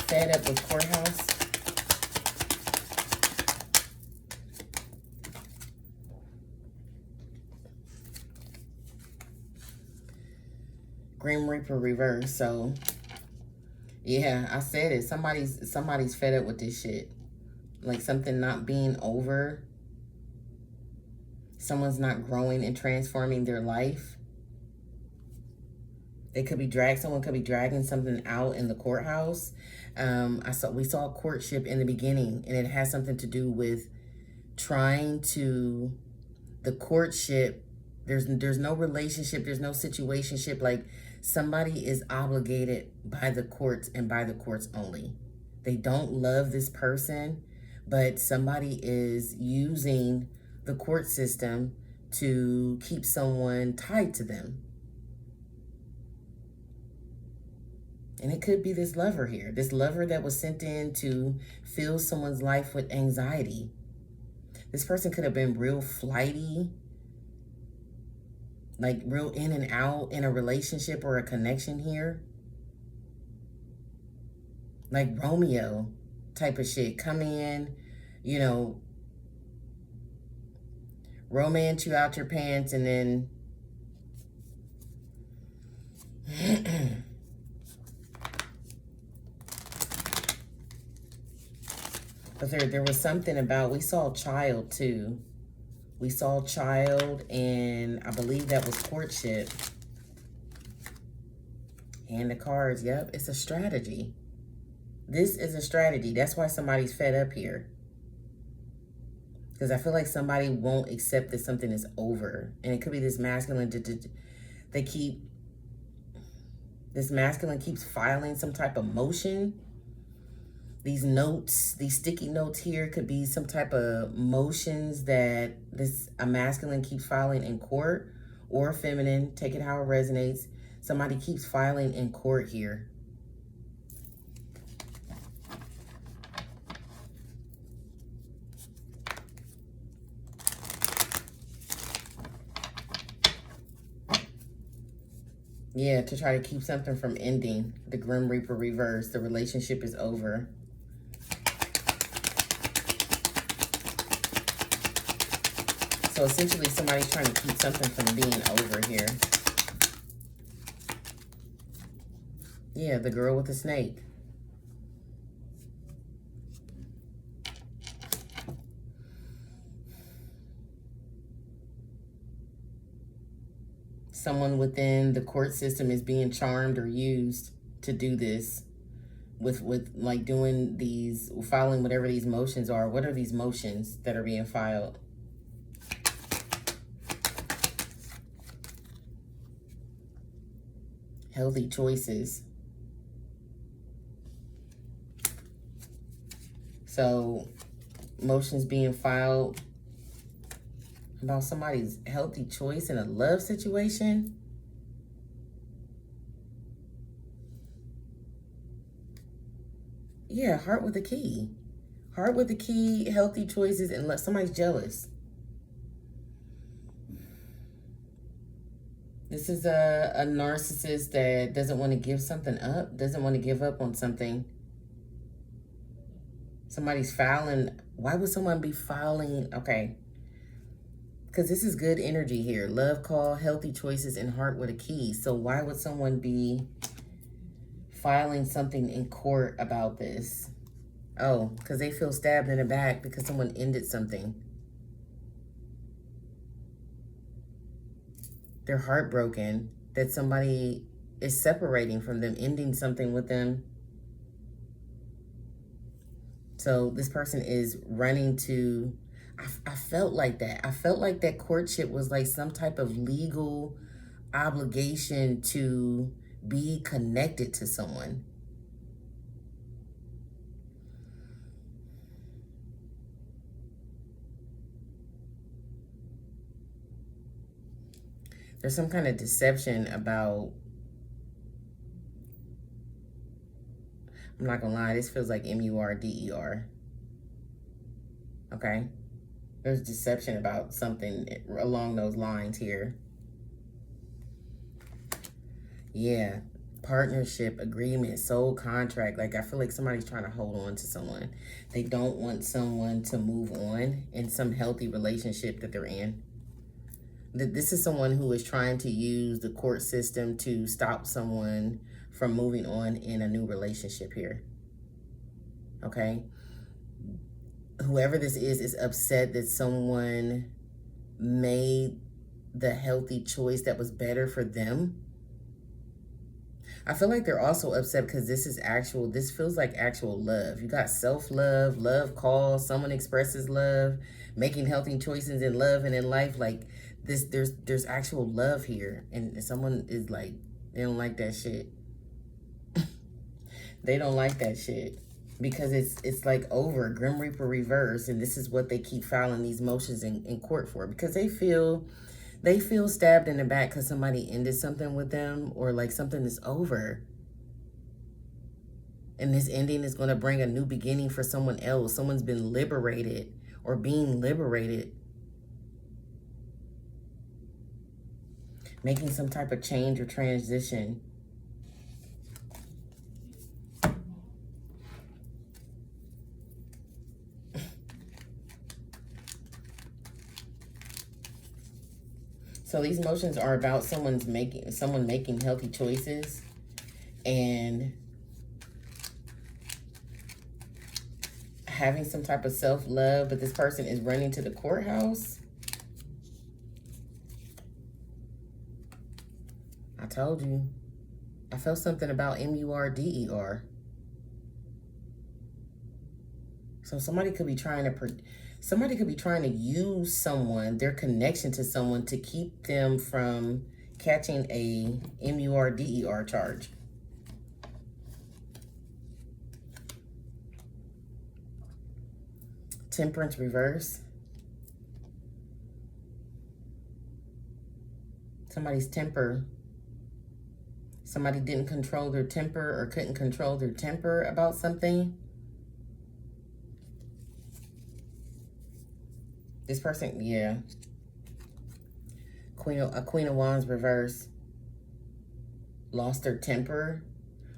Fed up with courthouse. Grim Reaper reverse. So yeah, I said it. Somebody's fed up with this shit. Like something not being over. Someone's not growing and transforming their life. They could be someone could be dragging something out in the courthouse. We saw a courtship in the beginning, and it has something to do with trying to, the courtship, there's no relationship, there's no situationship. Like somebody is obligated by the courts and by the courts only. They don't love this person, but somebody is using the court system to keep someone tied to them. And it could be this lover here, this lover that was sent in to fill someone's life with anxiety. This person could have been real flighty, like real in and out in a relationship or a connection here. Like Romeo type of shit. Come in, you know, romance you out your pants and then but there was something about, we saw a child too. We saw a child, and I believe that was courtship. Hand of cards, yep, it's a strategy. This is a strategy. That's why somebody's fed up here. Because I feel like somebody won't accept that something is over. And it could be this masculine, this masculine keeps filing some type of motion. These notes, these sticky notes here could be some type of motions that a masculine keeps filing in court, or feminine, take it how it resonates. Somebody keeps filing in court here. Yeah, to try to keep something from ending. The Grim Reaper reverse, the relationship is over. So essentially somebody's trying to keep something from being over here. Yeah, the girl with the snake. Someone within the court system is being charmed or used to do this with like doing these, filing whatever these motions are. What are these motions that are being filed? Healthy choices. So motions being filed about somebody's healthy choice in a love situation. Yeah, heart with a key. Heart with a key, healthy choices, and somebody's jealous. This is a narcissist that doesn't want to give something up, doesn't want to give up on something. Somebody's filing. Why would someone be filing? Okay. Because this is good energy here. Love call, healthy choices, and heart with a key. So why would someone be filing something in court about this? Oh, because they feel stabbed in the back because someone ended something. They're heartbroken that somebody is separating from them, ending something with them. So this person is running to, I felt like that. I felt like that courtship was like some type of legal obligation to be connected to someone. There's some kind of deception about, I'm not gonna lie, this feels like MURDER. Okay? There's deception about something along those lines here. Yeah. Partnership, agreement, soul contract. Like, I feel like somebody's trying to hold on to someone. They don't want someone to move on in some healthy relationship that they're in. This is someone who is trying to use the court system to stop someone from moving on in a new relationship here. Okay? Whoever this is upset that someone made the healthy choice that was better for them. I feel like they're also upset because this feels like actual love. You got self-love, love calls, someone expresses love, making healthy choices in love and in life. Like this, there's actual love here. And someone is like, they don't like that shit. They don't like that shit. Because it's like over, Grim Reaper reverse, and this is what they keep filing these motions in court for, because they feel stabbed in the back because somebody ended something with them, or like something is over. And this ending is going to bring a new beginning for someone else. Someone's been liberated or being liberated. Making some type of change or transition. So these emotions are about someone making healthy choices and having some type of self-love, but this person is running to the courthouse. I told you. I felt something about MURDER. So somebody could be trying to use someone, their connection to someone, to keep them from catching a MURDER charge. Temperance reverse. Somebody's temper. Somebody didn't control their temper or couldn't control their temper about something. This person, yeah. Queen of Wands reverse. Lost their temper.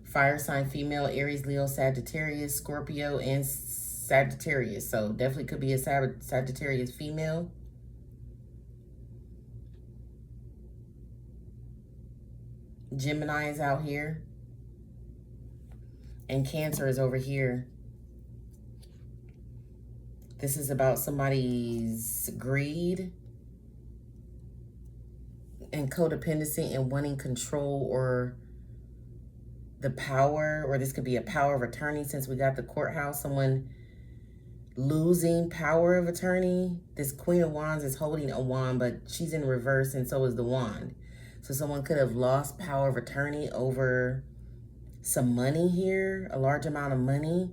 Fire sign female, Aries, Leo, Sagittarius, Scorpio, and Sagittarius. So definitely could be a Sagittarius female. Gemini is out here. And Cancer is over here. This is about somebody's greed and codependency and wanting control or the power, or this could be a power of attorney since we got the courthouse. Someone losing power of attorney. This Queen of Wands is holding a wand, but she's in reverse and so is the wand. So someone could have lost power of attorney over some money here, a large amount of money.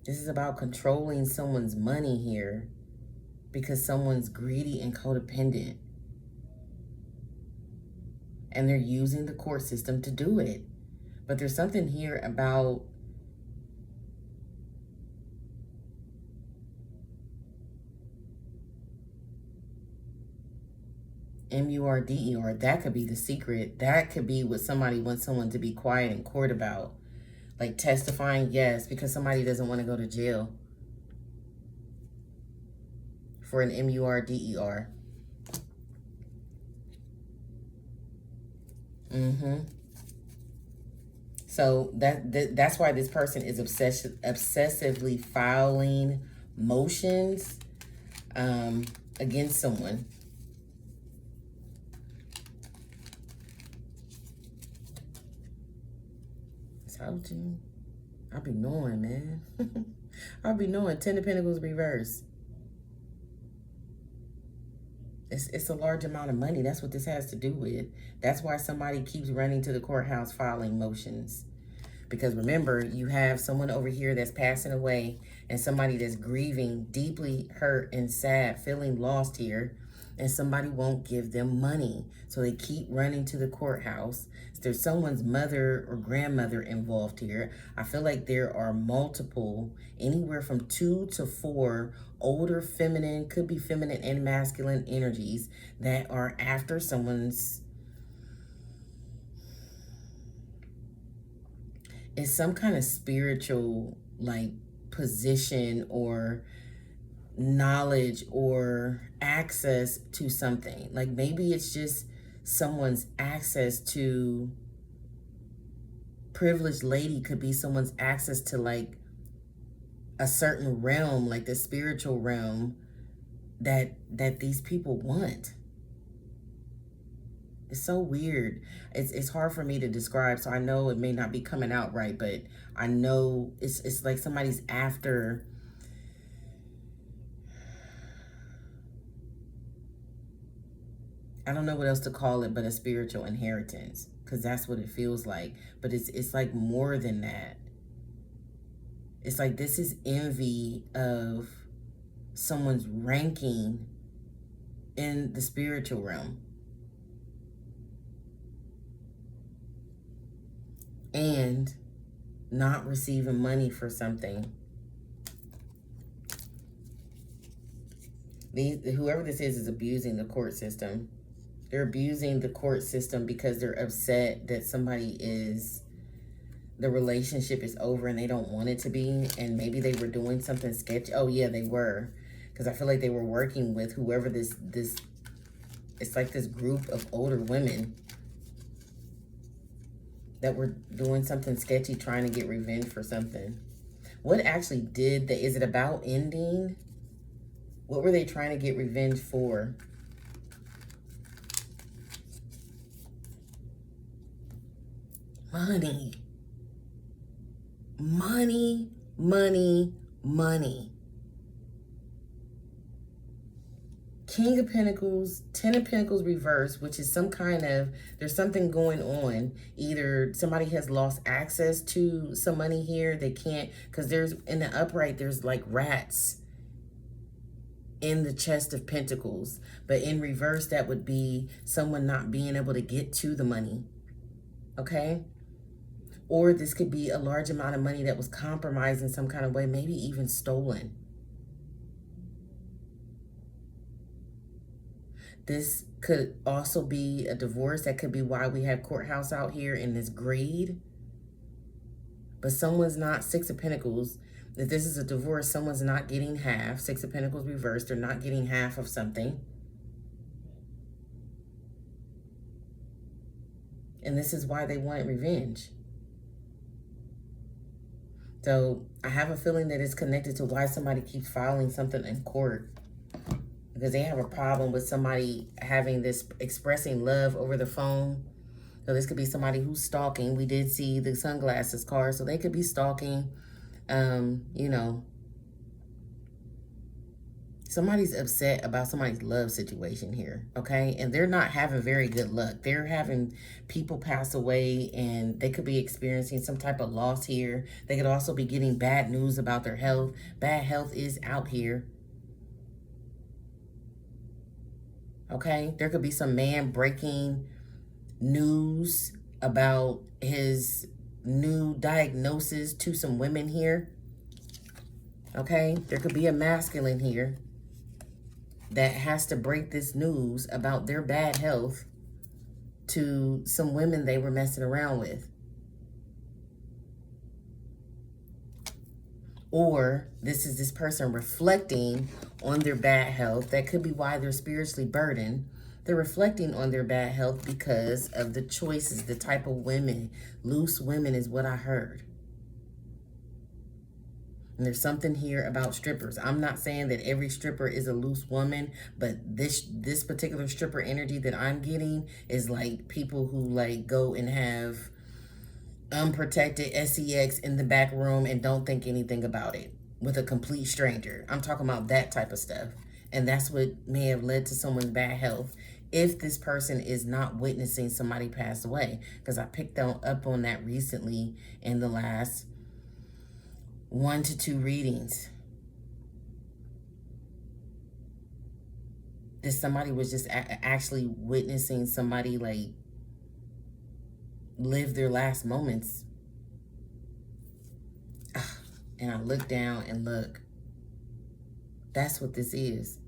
This is about controlling someone's money here because someone's greedy and codependent. And they're using the court system to do it. But there's something here about MURDER. That could be the secret. That could be what somebody wants someone to be quiet in court about. Like testifying, yes, because somebody doesn't want to go to jail. for an M-U-R-D-E-R. So that's why this person is obsessively filing motions against someone. Told you. I'll be knowing, man. I'll be knowing. 10 of Pentacles reverse. It's a large amount of money. That's what this has to do with. That's why somebody keeps running to the courthouse filing motions. Because remember, you have someone over here that's passing away and somebody that's grieving, deeply hurt and sad, feeling lost here. And somebody won't give them money. So they keep running to the courthouse. There's someone's mother or grandmother involved here. I feel like there are multiple, anywhere from 2 to 4 older feminine, could be feminine and masculine energies that are after someone's, it's some kind of spiritual like position or knowledge or access to something. Like maybe it's just someone's access to, privileged lady could be someone's access to like a certain realm, like the spiritual realm that these people want. It's so weird. It's hard for me to describe, so I know it may not be coming out right, but I know it's like somebody's after, I don't know what else to call it, but a spiritual inheritance, because that's what it feels like. But it's like more than that. It's like this is envy of someone's ranking in the spiritual realm. And not receiving money for something. Whoever this is abusing the court system. They're abusing the court system because they're upset that the relationship is over and they don't want it to be. And maybe they were doing something sketchy. Oh yeah, they were. Because I feel like they were working with whoever this, it's like this group of older women that were doing something sketchy, trying to get revenge for something. What actually did is it about ending? What were they trying to get revenge for? Money. Money, money, money. King of Pentacles, 10 of Pentacles reverse, which is some kind of, there's something going on. Either somebody has lost access to some money here. They can't, because there's, in the upright, there's like rats in the chest of Pentacles. But in reverse, that would be someone not being able to get to the money. Okay? Or this could be a large amount of money that was compromised in some kind of way, maybe even stolen. This could also be a divorce. That could be why we have courthouse out here in this greed. But someone's not, 6 of Pentacles. If this is a divorce, someone's not getting half. 6 of Pentacles reversed. They're not getting half of something. And this is why they want revenge. So I have a feeling that it's connected to why somebody keeps filing something in court. Because they have a problem with somebody having this, expressing love over the phone. So this could be somebody who's stalking. We did see the sunglasses card, so they could be stalking. You know, somebody's upset about somebody's love situation here, okay? And they're not having very good luck. They're having people pass away, and they could be experiencing some type of loss here. They could also be getting bad news about their health. Bad health is out here. Okay, there could be some man breaking news about his new diagnosis to some women here. Okay, there could be a masculine here that has to break this news about their bad health to some women they were messing around with. Or this is this person reflecting on their bad health. That could be why they're spiritually burdened. They're reflecting on their bad health because of the choices, the type of women. Loose women is what I heard. And there's something here about strippers. I'm not saying that every stripper is a loose woman, but this particular stripper energy that I'm getting is like people who like go and have unprotected sex in the back room and don't think anything about it with a complete stranger. I'm talking about that type of stuff. And that's what may have led to someone's bad health if this person is not witnessing somebody pass away. Because I picked up on that recently in the last 1 to 2 readings. That somebody was just actually witnessing somebody like live their last moments. And I look down and look. That's what this is.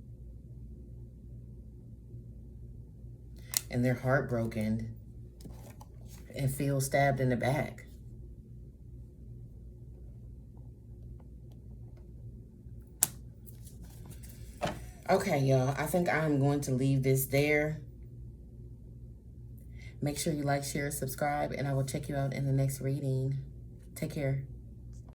And they're heartbroken and feel stabbed in the back. Okay, y'all, I think I'm going to leave this there. Make sure you like, share, subscribe, and I will check you out in the next reading. Take care.